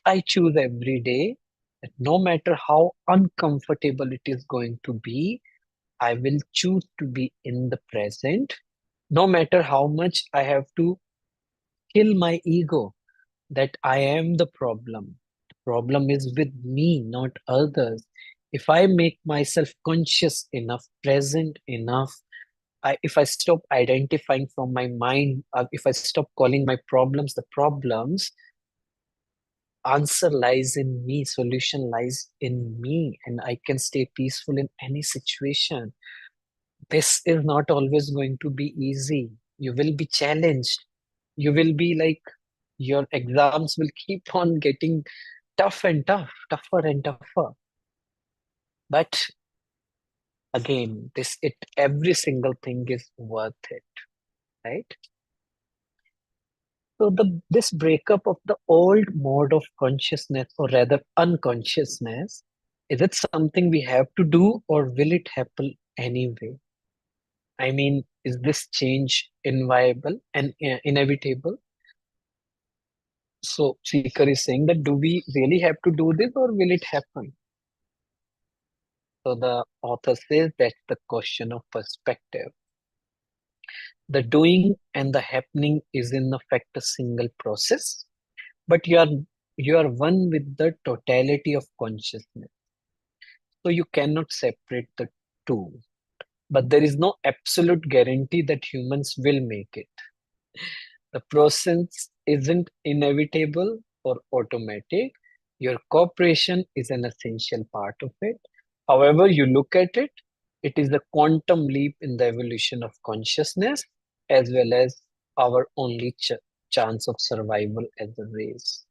I choose every day. That no matter how uncomfortable it is going to be, I will choose to be in the present. No matter how much I have to kill my ego, that I am the problem. The problem is with me, not others. If I make myself conscious enough, present enough, if I stop identifying from my mind, if I stop calling my problems the problems, answer lies in me, solution lies in me, and I can stay peaceful in any situation. This is not always going to be easy. You will be challenged. You will be like, your exams will keep on getting tough and tougher and tougher. But again, every single thing is worth it, right? So this breakup of the old mode of consciousness, or rather unconsciousness, is it something we have to do, or will it happen anyway? I mean, is this change inviable and inevitable? So Seeker is saying that do we really have to do this, or will it happen? So the author says that's the question of perspective. The doing and the happening is in effect a single process, but you are one with the totality of consciousness. So you cannot separate the two. But there is no absolute guarantee that humans will make it. The process isn't inevitable or automatic. Your cooperation is an essential part of it. However, you look at it, it is a quantum leap in the evolution of consciousness, as well as our only chance of survival as a race.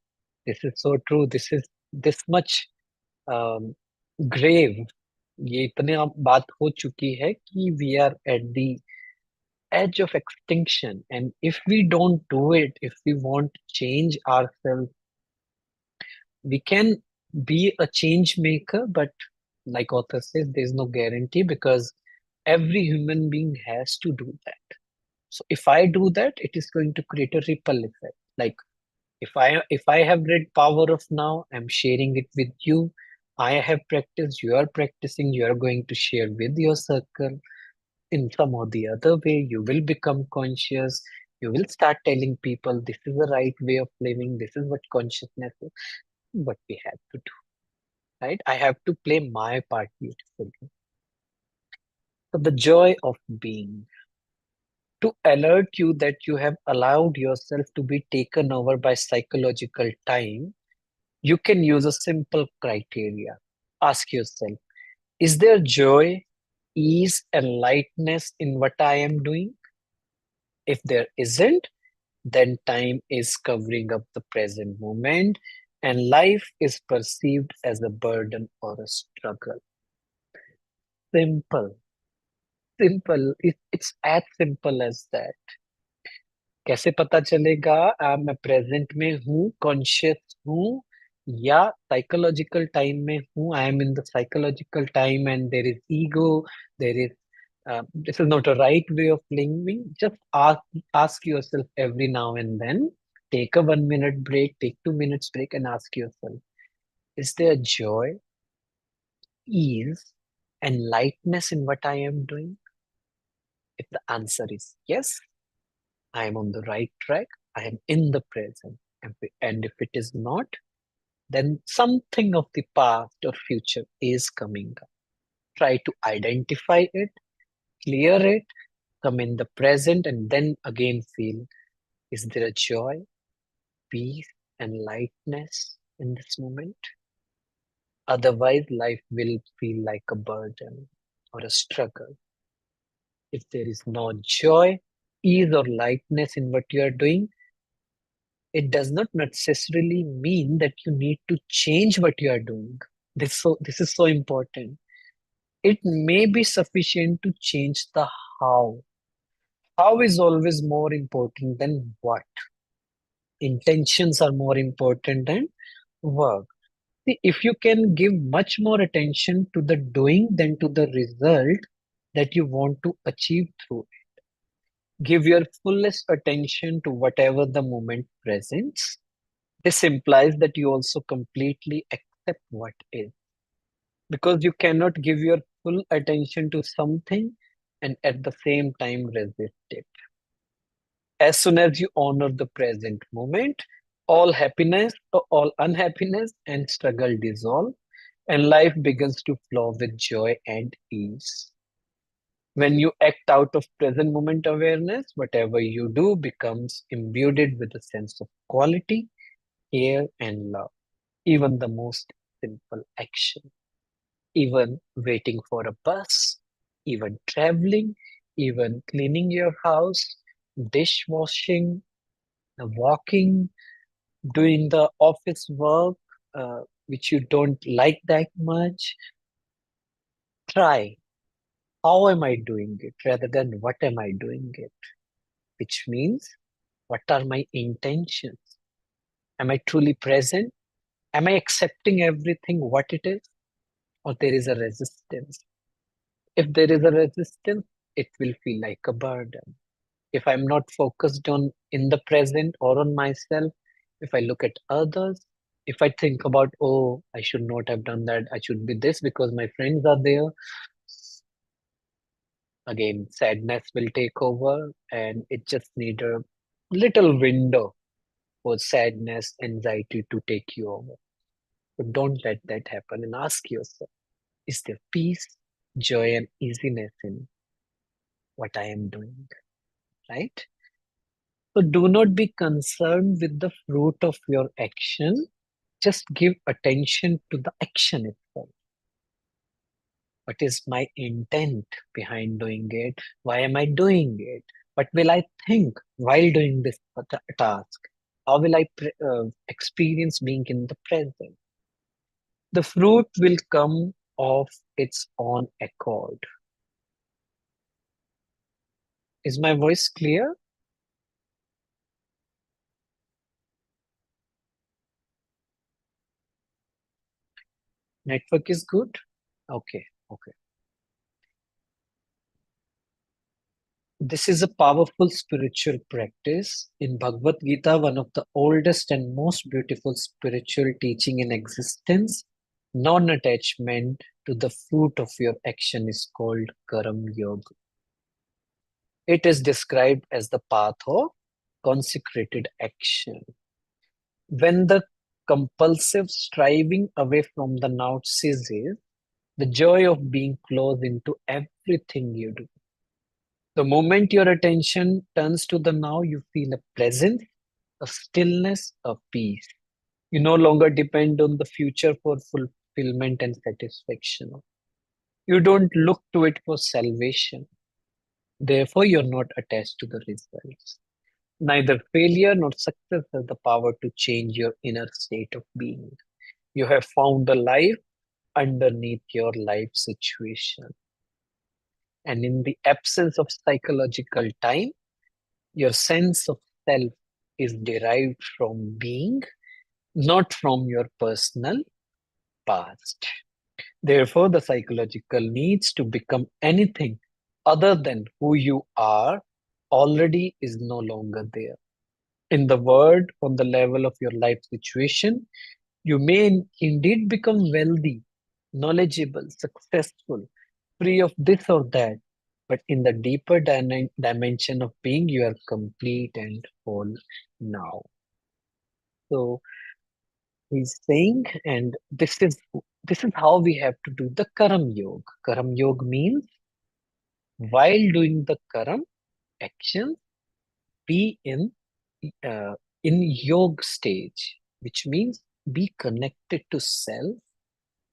This is so true. This is this much um, grave. ये इतने अब बात हो चुकी है कि we are at the edge of extinction, and if we don't do it, if we want to change ourselves, we can be a change maker, but like author says, there's no guarantee because every human being has to do that. So if I do that, it is going to create a ripple effect. Like if I have read Power of Now, I'm sharing it with you. I have practiced, you are practicing, you are going to share with your circle. In some or the other way, you will become conscious. You will start telling people this is the right way of living, this is what consciousness is, what we have to do, right? I have to play my part beautifully. So the joy of being, to alert you that you have allowed yourself to be taken over by psychological time, you can use a simple criteria. Ask yourself, is there joy, ease, and lightness in what I am doing? If there isn't, then time is covering up the present moment. and life is perceived as a burden or a struggle. Simple, simple. It's as simple as that. कैसे पता चलेगा मैं present में हूँ, conscious हूँ, या psychological time में हूँ? I am in the psychological time and there is ego, there is this is not a right way of living. Just ask yourself every now and then. Take a 1 minute break, take 2 minutes break, and ask yourself: is there joy, ease, and lightness in what I am doing? If the answer is yes, I am on the right track. I am in the present. And if it is not, then something of the past or future is coming up. Try to identify it, clear it, come in the present, and then again feel: is there a joy, peace, and lightness in this moment? Otherwise, life will feel like a burden or a struggle. If there is no joy, ease, or lightness in what you are doing, it does not necessarily mean that you need to change what you are doing. This is so important. It may be sufficient to change the how. How is always more important than what. Intentions are more important than work. See, if you can give much more attention to the doing than to the result that you want to achieve through it, give your fullest attention to whatever the moment presents. This implies that you also completely accept what is, because you cannot give your full attention to something and at the same time resist it. As soon as you honor the present moment, all happiness or all unhappiness and struggle dissolve, and life begins to flow with joy and ease. When you act out of present moment awareness, whatever you do becomes imbued with a sense of quality, care, and love. Even the most simple action, even waiting for a bus, even traveling, even cleaning your house, dishwashing, walking, doing the office work, which you don't like that much. Try, how am I doing it rather than what am I doing it? Which means, what are my intentions? Am I truly present? Am I accepting everything what it is? Or there is a resistance? If there is a resistance, it will feel like a burden. If I'm not focused on in the present or on myself, if I look at others, if I think about, oh, I should not have done that, I should be this because my friends are there, again, sadness will take over, and it just need a little window for sadness, anxiety to take you over. But don't let that happen, and ask yourself, is there peace, joy, and easiness in what I am doing? Right? So do not be concerned with the fruit of your action. Just give attention to the action itself. What is my intent behind doing it? Why am I doing it? What will I think while doing this task? How will I experience being in the present? The fruit will come of its own accord. Is my voice clear? Network is good? Okay, okay. This is a powerful spiritual practice. In Bhagavad Gita, one of the oldest and most beautiful spiritual teaching in existence, non-attachment to the fruit of your action is called Karam Yoga. It is described as the path of consecrated action. When the compulsive striving away from the now ceases, the joy of being close into everything you do. The moment your attention turns to the now, you feel a presence, a stillness, a peace. You no longer depend on the future for fulfillment and satisfaction. You don't look to it for salvation. Therefore, you're not attached to the results. Neither failure nor success has the power to change your inner state of being. You have found a life underneath your life situation. And in the absence of psychological time, your sense of self is derived from being, not from your personal past. Therefore, the psychological needs to become anything other than who you are already is no longer there. In the word, on the level of your life situation, you may indeed become wealthy, knowledgeable, successful, free of this or that. But in the deeper dimension of being, you are complete and whole now. So he's saying, and this is how we have to do the Karam Yoga. Karam Yoga means while doing the Karam action, be uh, in yoga stage, which means be connected to self.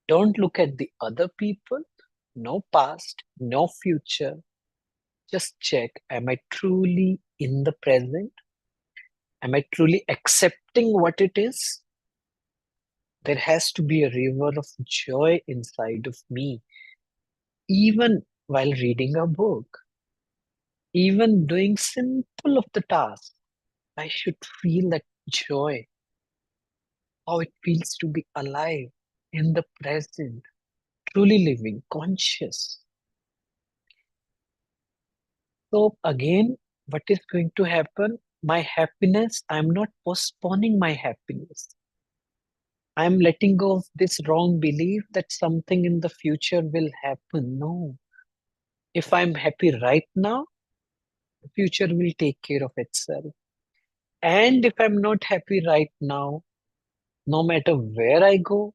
Don't look at the other people. No past, no future. Just check, am I truly in the present? Am I truly accepting what it is? There has to be a river of joy inside of me, even while reading a book, even doing simple of the task. I should feel that joy, how it feels to be alive in the present, truly living, conscious. So again, what is going to happen? My happiness, I'm not postponing my happiness. I'm letting go of this wrong belief that something in the future will happen. No. If I'm happy right now, the future will take care of itself. And if I'm not happy right now, no matter where I go,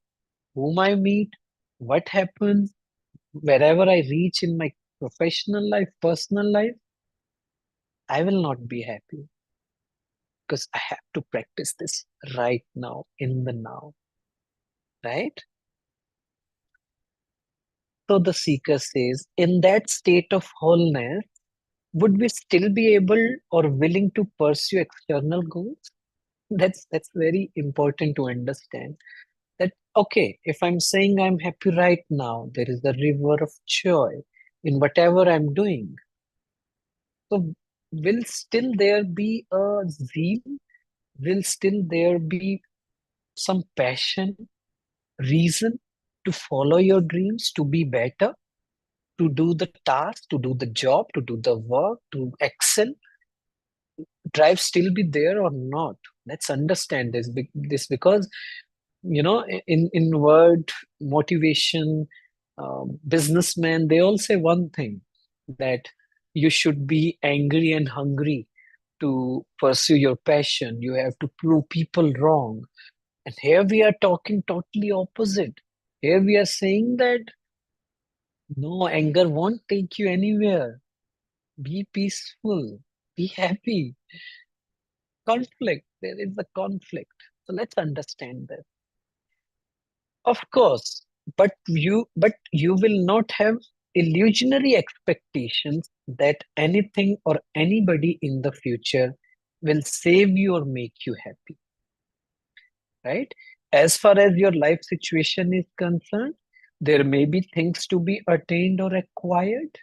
whom I meet, what happens, wherever I reach in my professional life, personal life, I will not be happy because I have to practice this right now, in the now, right? So the seeker says, in that state of wholeness, would we still be able or willing to pursue external goals? That's very important to understand. That okay, if I'm saying I'm happy right now, there is a river of joy in whatever I'm doing. So will still there be a zeal? Will still there be some passion, reason to follow your dreams, to be better, to do the task, to do the job, to do the work, to excel? Drive still be there or not? Let's understand this because in word motivation, businessmen, they all say one thing, that you should be angry and hungry to pursue your passion. You have to prove people wrong. And here we are talking totally opposite. Here we are saying that no, anger won't take you anywhere. Be peaceful, be happy. Conflict, there is a conflict. So let's understand that. Of course, but you will not have illusionary expectations that anything or anybody in the future will save you or make you happy, right? As far as your life situation is concerned, there may be things to be attained or acquired.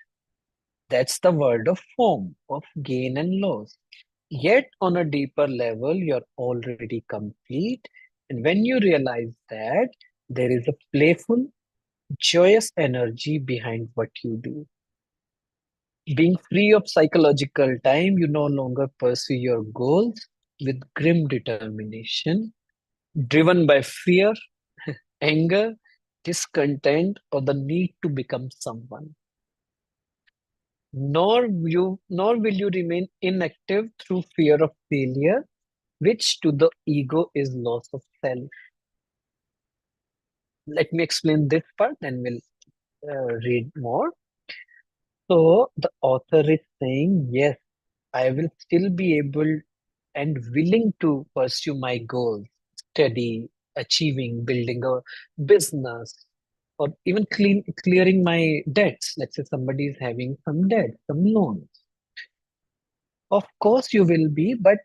That's the word of form, of gain and loss. Yet, on a deeper level, you're already complete. And when you realize that, there is a playful, joyous energy behind what you do. Being free of psychological time, you no longer pursue your goals with grim determination, driven by fear, anger, discontent, or the need to become someone. Nor will you remain inactive through fear of failure, which to the ego is loss of self. Let me explain this part, then we'll read more. So the author is saying, yes, I will still be able and willing to pursue my goals, study, achieving, building a business, or even clearing my debts. Let's say somebody is having some debt, some loans. Of course you will be, but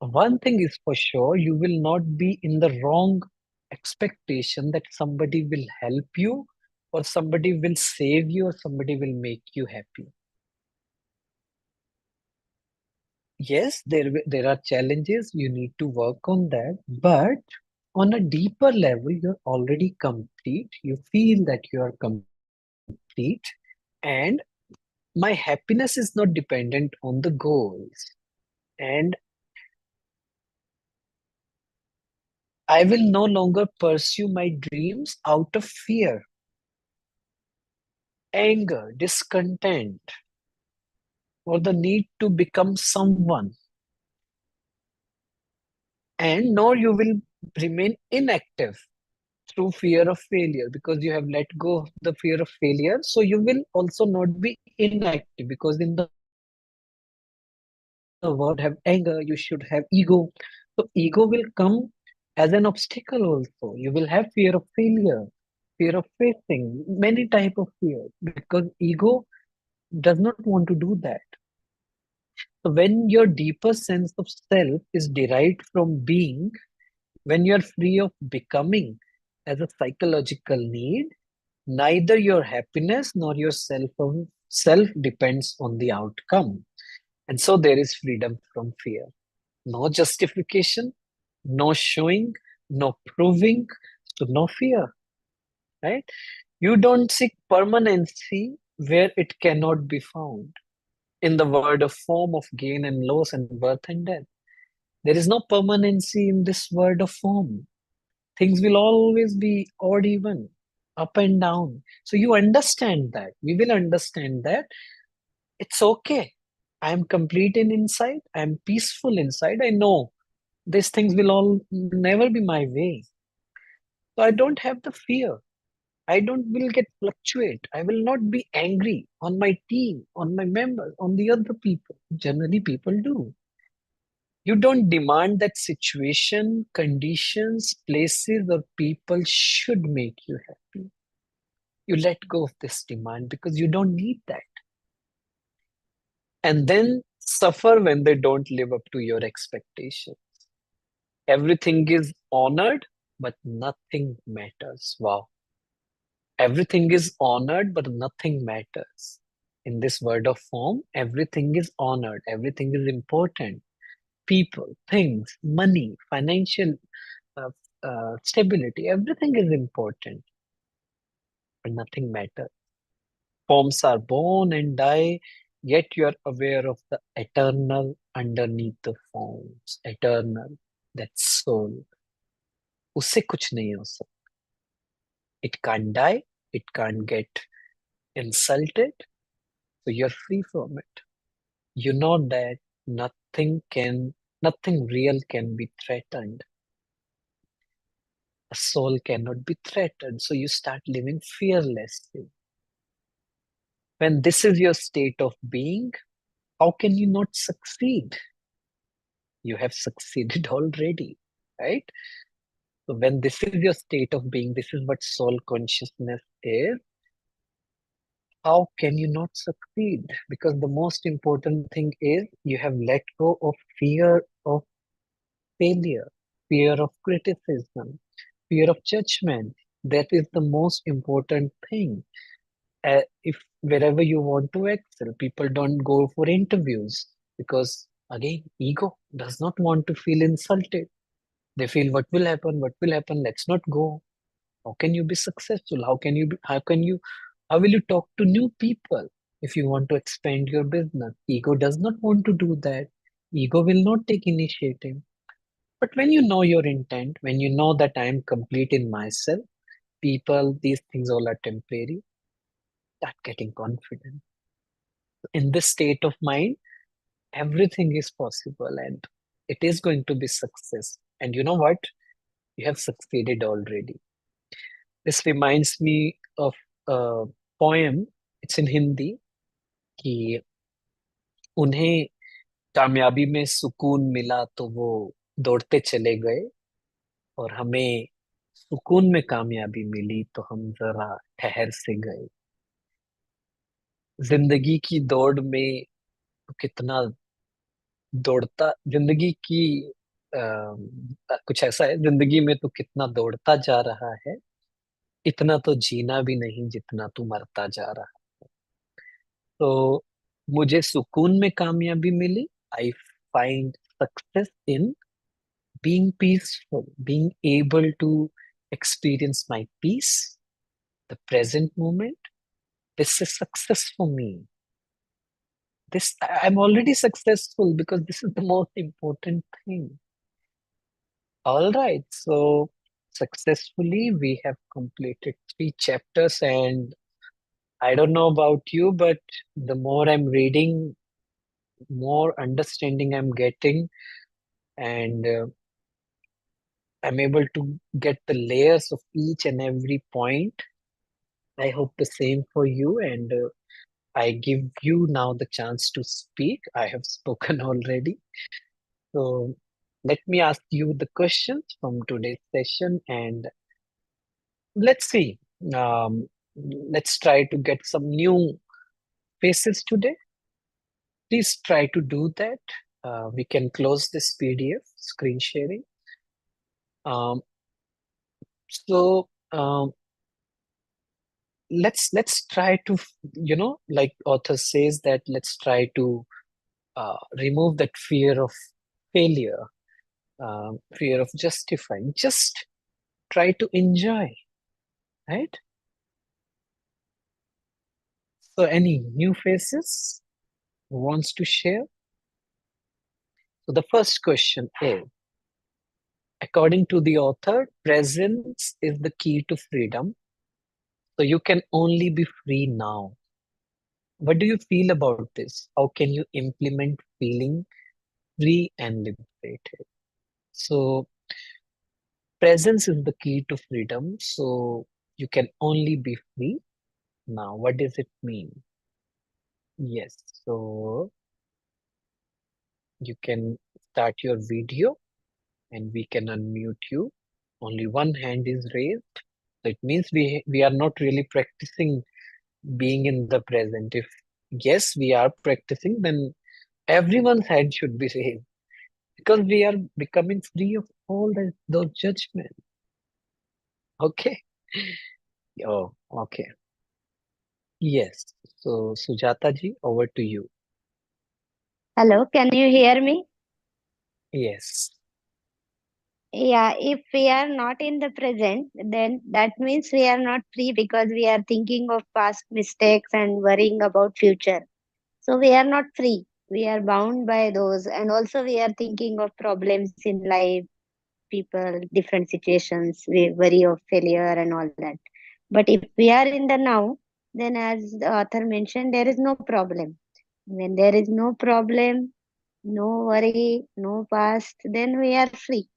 one thing is for sure, you will not be in the wrong expectation that somebody will help you or somebody will save you or somebody will make you happy. Yes, there are challenges, you need to work on that, but on a deeper level, you're already complete. You feel that you are complete, and my happiness is not dependent on the goals. And I will no longer pursue my dreams out of fear, anger, discontent, or the need to become someone. And nor you will remain inactive through fear of failure because you have let go of the fear of failure. So you will also not be inactive because in the world you should have anger, you should have ego. So ego will come as an obstacle also. You will have fear of failure, fear of facing many type of fear because ego does not want to do that. So when your deeper sense of self is derived from being, when you are free of becoming as a psychological need, neither your happiness nor your self depends on the outcome. And so there is freedom from fear. No justification, no showing, no proving, so no fear, right? You don't seek permanency where it cannot be found. In the word of form of gain and loss and birth and death. There is no permanency in this word of form. Things will always be odd even, up and down. So you understand that. We will understand that it's okay. I am complete in inside. I am peaceful inside. I know these things will all never be my way. So I don't have the fear. I don't will get fluctuate. I will not be angry on my team, on my members, on the other people. Generally, people do. You don't demand that situation, conditions, places, or people should make you happy. You let go of this demand because you don't need that. And then suffer when they don't live up to your expectation. Everything is honored, but nothing matters. Wow. Everything is honored, but nothing matters. In this word of form, everything is honored, everything is important. People, things, money, financial uh, stability, everything is important, but nothing matters. Forms are born and die, yet you are aware of the eternal underneath the forms. Eternal, that soul. उससे कुछ नहीं हो सकता. It can't die, it can't get insulted, so you're free from it. You know that nothing can, nothing real can be threatened. A soul cannot be threatened, so you start living fearlessly. When this is your state of being, how can you not succeed? You have succeeded already, right? So when this is your state of being, this is what soul consciousness is, how can you not succeed? Because the most important thing is you have let go of fear of failure, fear of criticism, fear of judgment. That is the most important thing. If wherever you want to excel, people don't go for interviews because, again, ego does not want to feel insulted. They feel, what will happen? What will happen? Let's not go. How can you be successful? How will you talk to new people if you want to expand your business? Ego does not want to do that. Ego will not take initiative. But when you know your intent, when you know that I am complete in myself, people, these things all are temporary, start getting confident. In this state of mind, everything is possible and it is going to be success. And you know what? You have succeeded already. This reminds me of a poem. It's in Hindi कि उन्हें कामयाबी में सुकून मिला तो वो दौड़ते चले गए और हमें सुकून में कामयाबी मिली तो हम जरा ठहर से गए. जिंदगी की दौड़ में तो कितना दौड़ता जिंदगी की कुछ ऐसा है, जिंदगी में तू कितना दौड़ता जा रहा है, इतना तो जीना भी नहीं जितना तू मरता जा रहा है। तो मुझे सुकून में कामयाबी मिली। I find success in being peaceful, being able to experience my peace, the present moment. This is success for me. I'm already successful because this is the most important thing. All right, so successfully we have completed 3 chapters, and I don't know about you, but the more I'm reading, more understanding I'm getting, and I'm able to get the layers of each and every point. I hope the same for you, and I give you now the chance to speak. I have spoken already. So let me ask you the questions from today's session, and let's see. Um, let's try to get some new faces today. Please try to do that. We can close this PDF screen sharing. Um, so let's try to, like author says, that let's try to remove that fear of failure, fear of justifying. Just try to enjoy, right? So any new faces who wants to share? So the first question is, according to the author, presence is the key to freedom. So you can only be free now. What do you feel about this? How can you implement feeling free and liberated? So presence is the key to freedom. So you can only be free now. What does it mean? Yes. So you can start your video and we can unmute you. Only one hand is raised. So it means we are not really practicing being in the present. If yes, we are practicing, then everyone's hand should be raised because we are becoming free of all those judgments. Okay. Oh, okay. Yes. So Sujata ji, over to you. Hello, can you hear me? Yes. Yeah, if we are not in the present, then that means we are not free because we are thinking of past mistakes and worrying about future. So we are not free. We are bound by those, and also we are thinking of problems in life, people, different situations. We worry of failure and all that. But if we are in the now, then as the author mentioned, there is no problem. When there is no problem, no worry, no past, then we are free.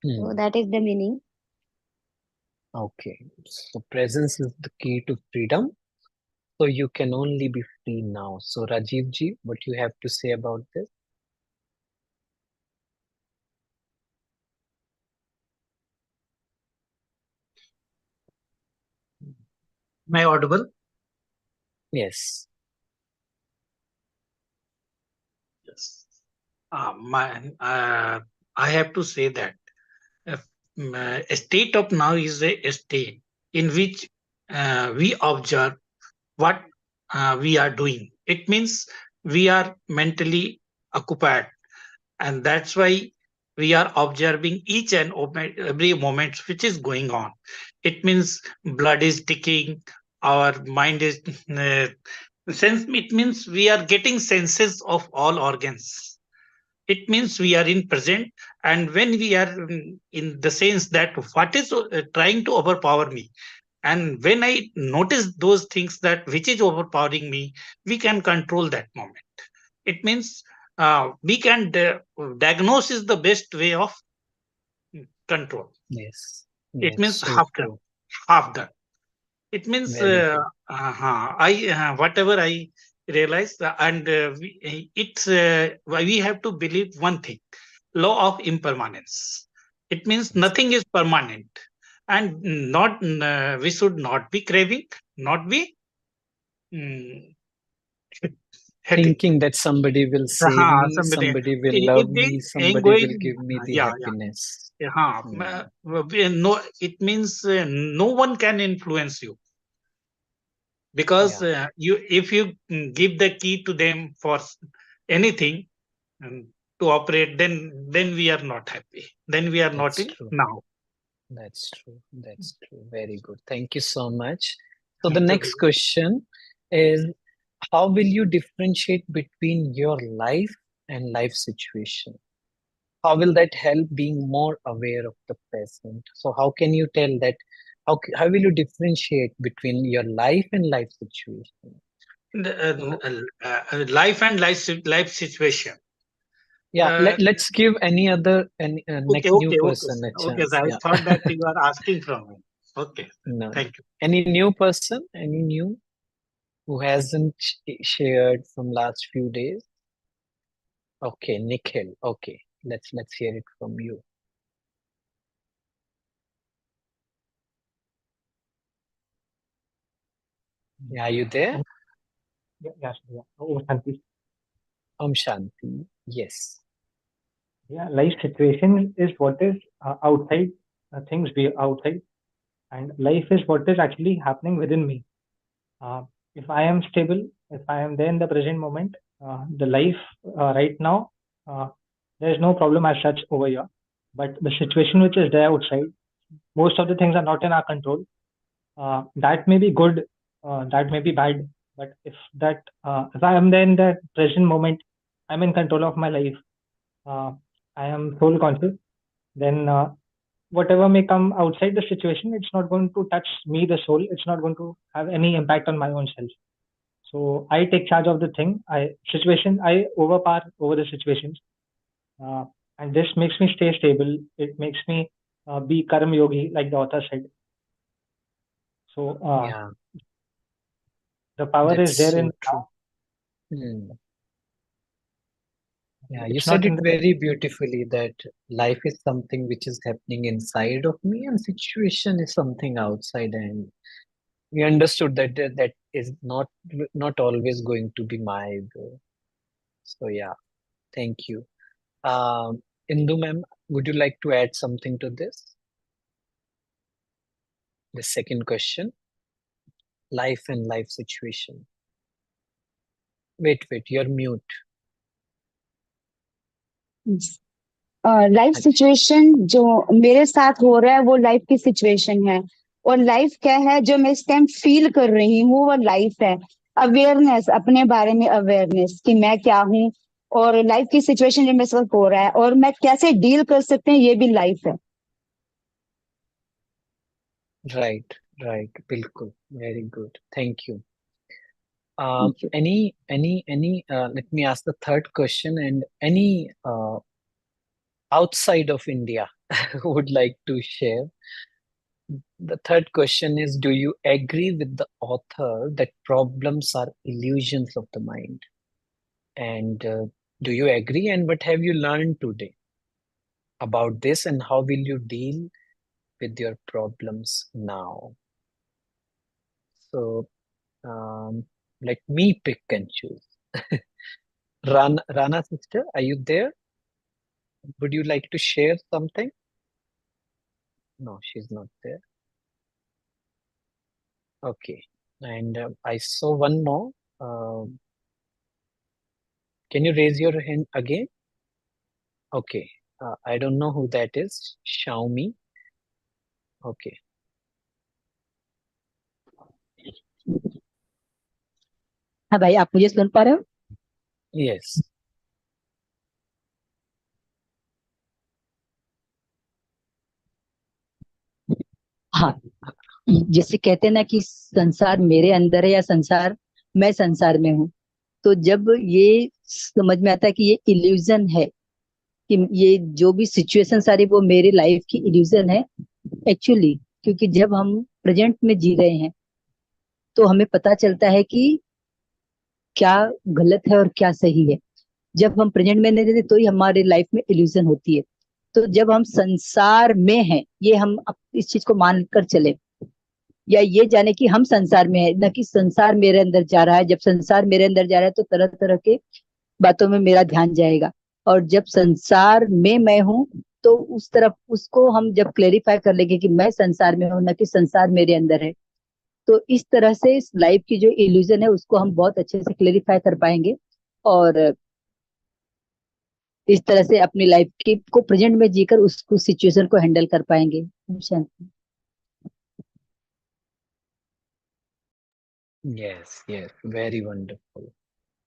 So Hmm. that is the meaning. Okay. So presence is the key to freedom. So you can only be free now. So Rajiv ji, what you have to say about this? Am I audible? Yes. Yes. I have to say that uh, a state of now is a state in which we observe what we are doing. It means we are mentally occupied, and that's why we are observing each and every moment which is going on. It means blood is ticking, our mind is sense. It means we are getting senses of all organs. It means we are in present, and when we are in the sense that what is trying to overpower me, and when I notice those things that which is overpowering me, we can control that moment. It means we can diagnose is the best way of control. Yes. It Yes. means So half done, true. half done. It means Very true. I whatever I realize, and it's we have to believe one thing: law of impermanence. It means Yes. nothing is permanent, and not we should not be craving, not be. mm, happy. Thinking that somebody will save me, somebody will if love they me, ain't somebody will going, give me the yeah, happiness. yeah, Hmm. no, it means no one can influence you, because Yeah, you if you give the key to them for anything, to operate, then we are not happy, then we are not that's in true. now. That's true. That's true. Very good. Thank you so much. So the Thank you. next question is, how will you differentiate between your life and life situation? How will that help being more aware of the present? So how can you tell that, how will you differentiate between your life and life situation? So Life and life situation. yeah, uh, let's give any okay, next new okay, okay, person a okay, so chance. I Yeah. thought that you are asking from me. Okay, No, no. thank you. Any new person? Any new who hasn't shared from last few days? Okay, Nikhil. Okay, let's hear it from you. Yeah, are you there? Yeah, yeah, sure, yeah. Oh, Shanti. Om Shanti. Yes. Yeah, life situation is what is outside, things be outside, and life is what is actually happening within me. Uh, if I am stable, if I am there in the present moment, the life right now, uh, there is no problem as such over here. But the situation which is there outside, most of the things are not in our control. That may be good, that may be bad. But if I am there in the present moment, I'm in control of my life. Uh, I am soul conscious. Then whatever may come outside the situation, it's not going to touch me, the soul. It's not going to have any impact on my own self. So I take charge of the thing. I overpower over the situations, uh, and this makes me stay stable. It makes me be karma yogi, like the author said. So Yeah, the power is that's there in so now. true. Hmm. Yeah, you It's said not it in the. very beautifully that life is something which is happening inside of me and situation is something outside, and we understood that that is not always going to be my will. So yeah, thank you. Indu ma'am, would you like to add something to this? The second question, life and life situation. Wait, you're mute. Life situation जो मेरे साथ हो रहा है वो life की situation है, और लाइफ क्या है जो मैं इस टाइम फील कर रही हूँ वो लाइफ है। अवेयरनेस, अपने बारे में अवेयरनेस कि मैं क्या हूँ, और लाइफ की सिचुएशन जो मेरे साथ हो रहा है और मैं कैसे डील कर सकते हैं, ये भी लाइफ है। Right, bilkul. Very good. Thank you. Thank you. Let me ask the third question, and any outside of India who would like to share. The third question is, do you agree with the author that problems are illusions of the mind? And do you agree? And what have you learned today about this? And how will you deal with your problems now? So let me pick and choose. Rana sister, are you there? Would you like to share something? No, she's not there. Okay. And I saw one more. Um, can you raise your hand again? Okay. I don't know who that is. Xiaomi. Okay. हाँ भाई, आप मुझे सुन पा रहे हो? Yes. हाँ, जैसे कहते हैं ना कि संसार मेरे अंदर है या संसार मैं संसार में हूँ। तो जब ये समझ में आता है कि ये इल्यूजन है, कि ये जो भी सिचुएशन सारी वो मेरी लाइफ की इल्यूजन है एक्चुअली, क्योंकि जब हम प्रेजेंट में जी रहे हैं तो हमें पता चलता है कि क्या गलत है और क्या सही है। जब हम प्रेजेंट में नहीं रहते तो ही हमारी लाइफ में इल्यूजन होती है। तो जब हम संसार में हैं, ये हम इस चीज को मान कर चले या ये जाने कि हम संसार में है, न कि संसार मेरे अंदर जा रहा है। जब संसार मेरे अंदर जा रहा है तो तरह तरह के बातों में मेरा ध्यान जाएगा, और जब संसार में मैं हूँ तो उस तरफ उसको हम जब क्लेरिफाई कर लेंगे कि मैं संसार में हूँ, न कि संसार मेरे अंदर है, तो इस तरह से इस लाइफ की जो इल्यूजन है उसको हम बहुत अच्छे से क्लेरिफाई कर पाएंगे, और इस तरह से अपनी लाइफ की को प्रेजेंट में जीकर उसको सिचुएशन को हैंडल कर पाएंगे। शांति। Yes, very wonderful.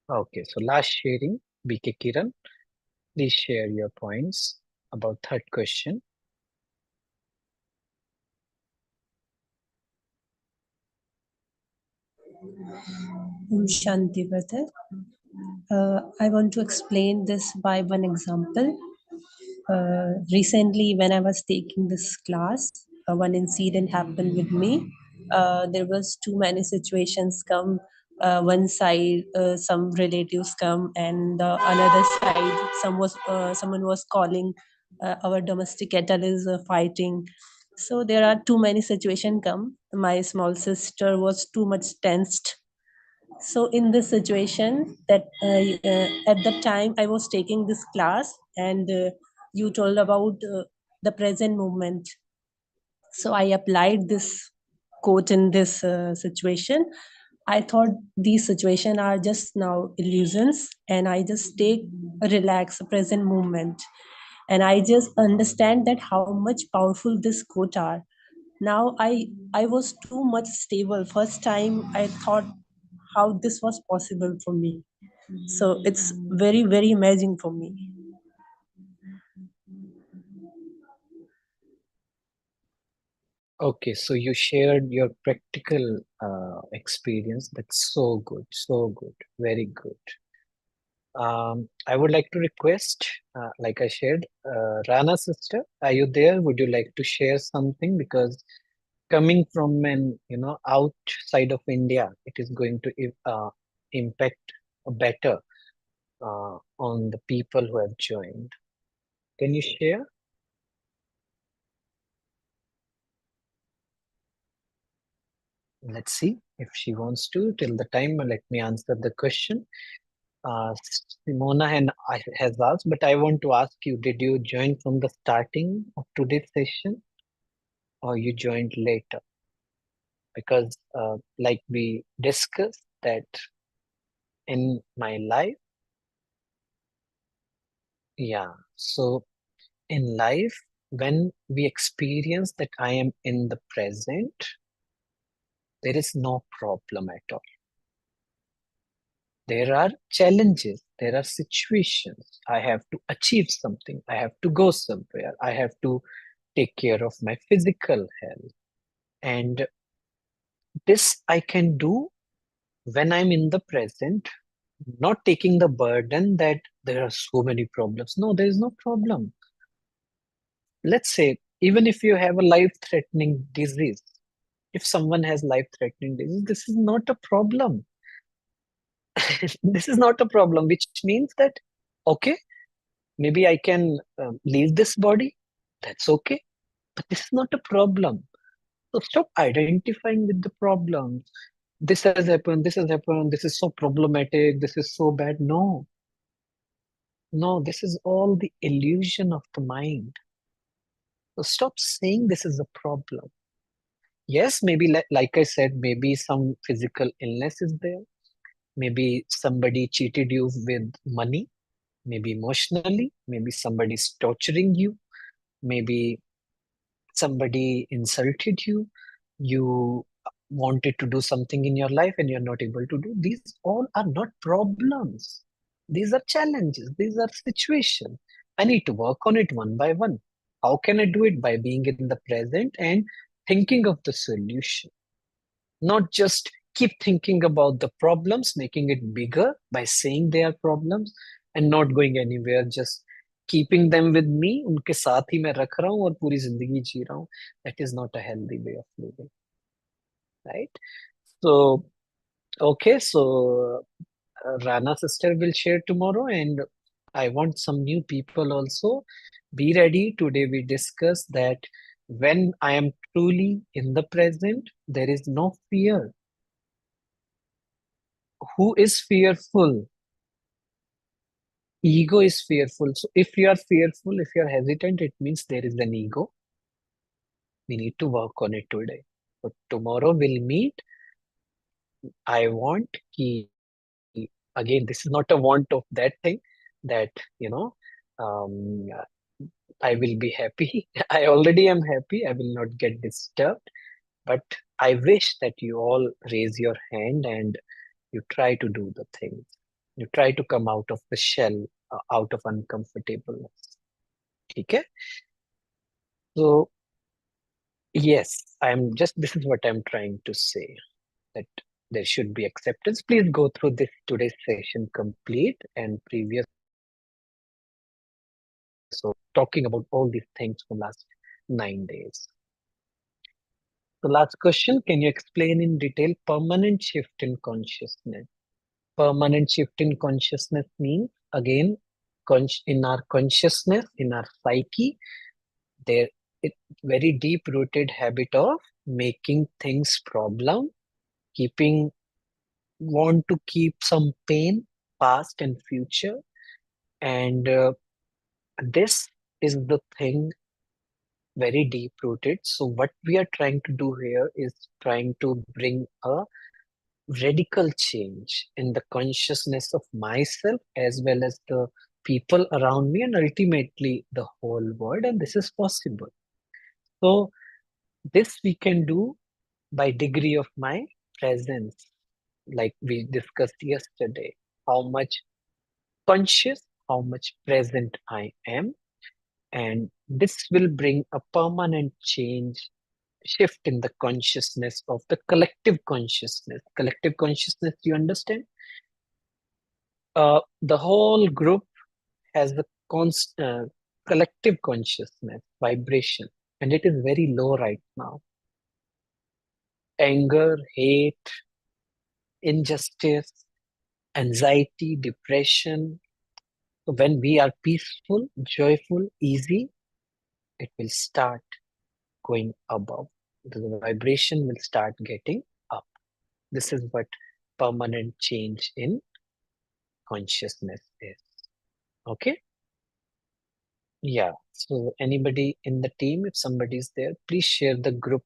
Okay, so last sharing, BK Kiran, please share your points about third question. Shanti Brother. I want to explain this by one example. Recently, when I was taking this class, one incident happened with me. There was too many situations come. One side, some relatives come, and the another side, someone was calling. Our domestic kettle is fighting. So there are too many situations come. My small sister was too much tensed. So in this situation, that at that time I was taking this class, and you told about the present moment. So I applied this quote in this situation. I thought these situations are just now illusions, and I just take a relax present moment, and I just understand that how much powerful this quote are. Now I was too much stable. First time I thought how this was possible for me. So it's very, very amazing for me. Okay, so you shared your practical experience. That's so good, very good. I would like to request, like I shared, Rana sister, are you there? Would you like to share something? Because coming from an outside of India, it is going to impact better on the people who have joined. Can you share? Let's see if she wants to. Till the time, let me answer the question. Simona has asked, but I want to ask you, did you join from the starting of today's session or you joined later? Because like we discussed that in my life, so in life, when we experience that I am in the present, there is no problem at all. There are challenges, there are situations. I have to achieve something, I have to go somewhere, I have to take care of my physical health. And this I can do when I'm in the present, not taking the burden that there are so many problems. No, there is no problem. Let's say, even if you have a life-threatening disease, if someone has life-threatening disease, this is not a problem. This is not a problem, which means that, okay, maybe I can leave this body. That's okay. But this is not a problem. So stop identifying with the problems. This has happened, this has happened, this is so problematic, this is so bad. No, this is all the illusion of the mind. So stop saying this is a problem. Yes, maybe like I said, maybe some physical illness is there. Maybe somebody cheated you with money, maybe emotionally, maybe somebody's torturing you, maybe somebody insulted you, you wanted to do something in your life and you're not able to do. These all are not problems. These are challenges, these are situations. I need to work on it one by one. How can I do it? By being in the present and thinking of the solution, not just keep thinking about the problems, making it bigger by saying they are problems and not going anywhere, just keeping them with me, उनके साथ ही मैं रख रहा हूँ और पूरी जिंदगी जी रहा हूँ. That is not a healthy way of living, right? So, okay, so Rana sister will share tomorrow, and I want some new people also. Be ready. Today we discussed that When I am truly in the present, there is no fear. Who is fearful? Ego is fearful. So if you are fearful, if you are hesitant, it means there is an ego. We need to work on it today. But tomorrow we'll meet. I want ki, again, this is not a want of that thing that, um, I will be happy. I already am happy. I will not get disturbed. But I wish that you all raise your hand and you try to do the things. You try to come out of the shell, out of uncomfortableness. Okay? So, yes, this is what I'm trying to say, that there should be acceptance. Please go through this today's session complete and previous. So, talking about all these things for last 9 days. The last question, can you explain in detail permanent shift in consciousness? Permanent shift in consciousness means, again, in our consciousness, in our psyche, there is very deep-rooted habit of making things problem, want to keep some pain, past and future, and this is the thing very deep-rooted. So what we are trying to do here is trying to bring a radical change in the consciousness of myself as well as the people around me and ultimately the whole world, and this is possible. So this we can do by degree of my presence, like we discussed yesterday, how much conscious, how much present I am, and this will bring a permanent change, shift in the consciousness of the collective consciousness. Collective consciousness, you understand? The whole group has the collective consciousness vibration, and it is very low right now. Anger, hate, injustice, anxiety, depression. So when we are peaceful, joyful, easy, it will start going above. The vibration will start getting up. This is what permanent change in consciousness is. Okay? Yeah. So anybody in the team, if somebody is there, please share the group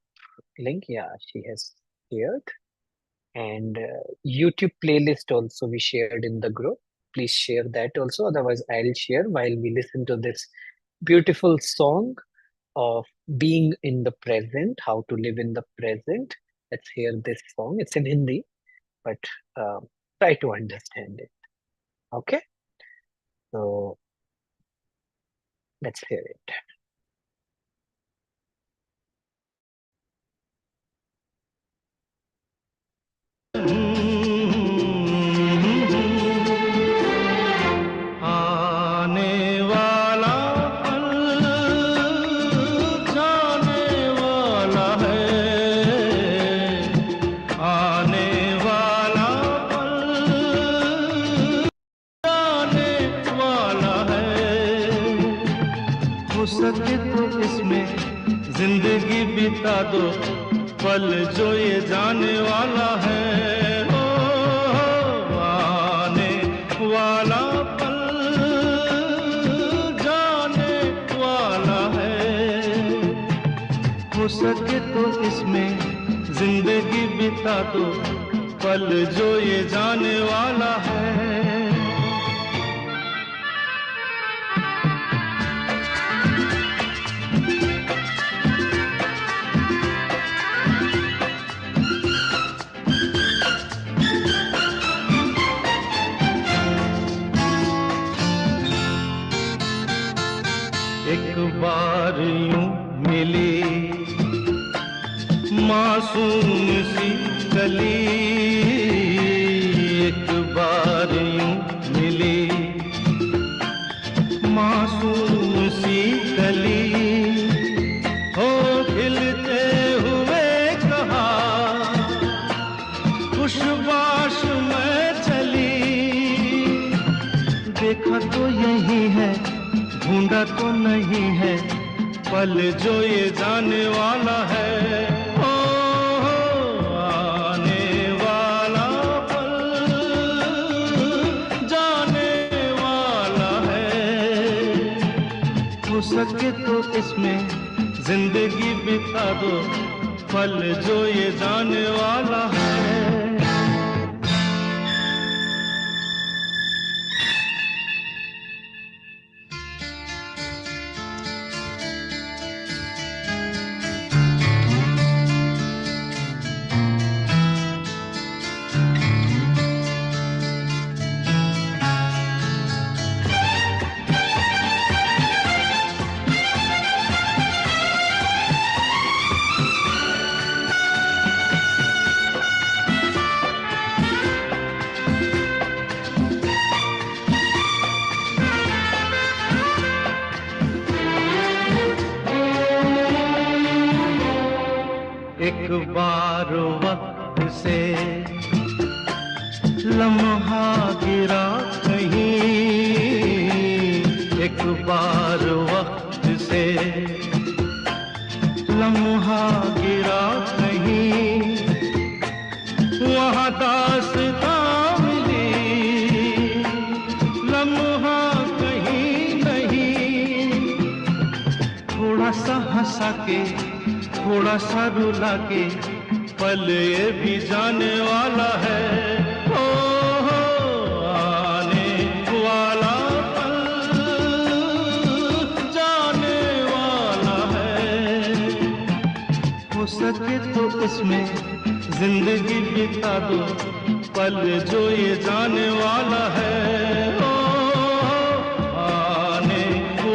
link. Yeah, she has shared. And YouTube playlist also we shared in the group. Please share that also. Otherwise, I'll share while we listen to this beautiful song of being in the present, how to live in the present. Let's hear this song. It's in Hindi, but try to understand it. Okay? So let's hear it. आने वाला पल जाने वाला है, आने वाला पल जाने वाला है। हो सके तो इसमें जिंदगी बिता दो, पल जो ये जाने वाला है। आने वाला पल जाने वाला है। हो सके तो इसमें जिंदगी बिता दो, पल जो ये जाने वाला है। एक बार यूं मिली मासूम सी कली, एक बार यूं मिली मासूम सी कली, हो खिलते हुए कहा खुशबाश में चली। देखा तो यही है, ढूंढा तो नहीं है, पल जो ये जाने वाला है, ओ आने वाला पल जाने वाला है। हो सके तो इसमें जिंदगी बिता दो, पल जो ये जाने वाला है। एक बार वक्त से लम्हा गिरा कहीं, एक बार वक्त से लम्हा गिरा कहीं, वहाँ दास्तां मिली, लम्हा कहीं नहीं। थोड़ा सा हंसा के, थोड़ा सा रुला के, पल ये भी जाने वाला है, ओ आने वाला पल जाने वाला है। हो सके तो इसमें जिंदगी बिता दो, पल जो ये जाने वाला है, ओ आने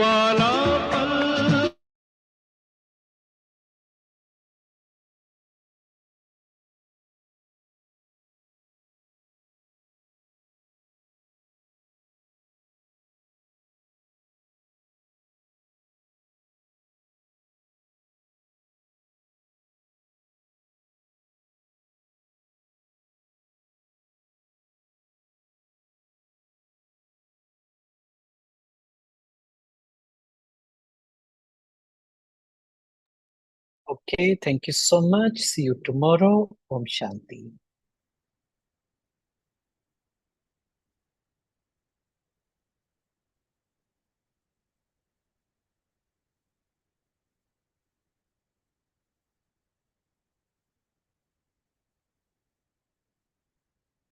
वाला पल। Okay, thank you so much. See you tomorrow. Om Shanti.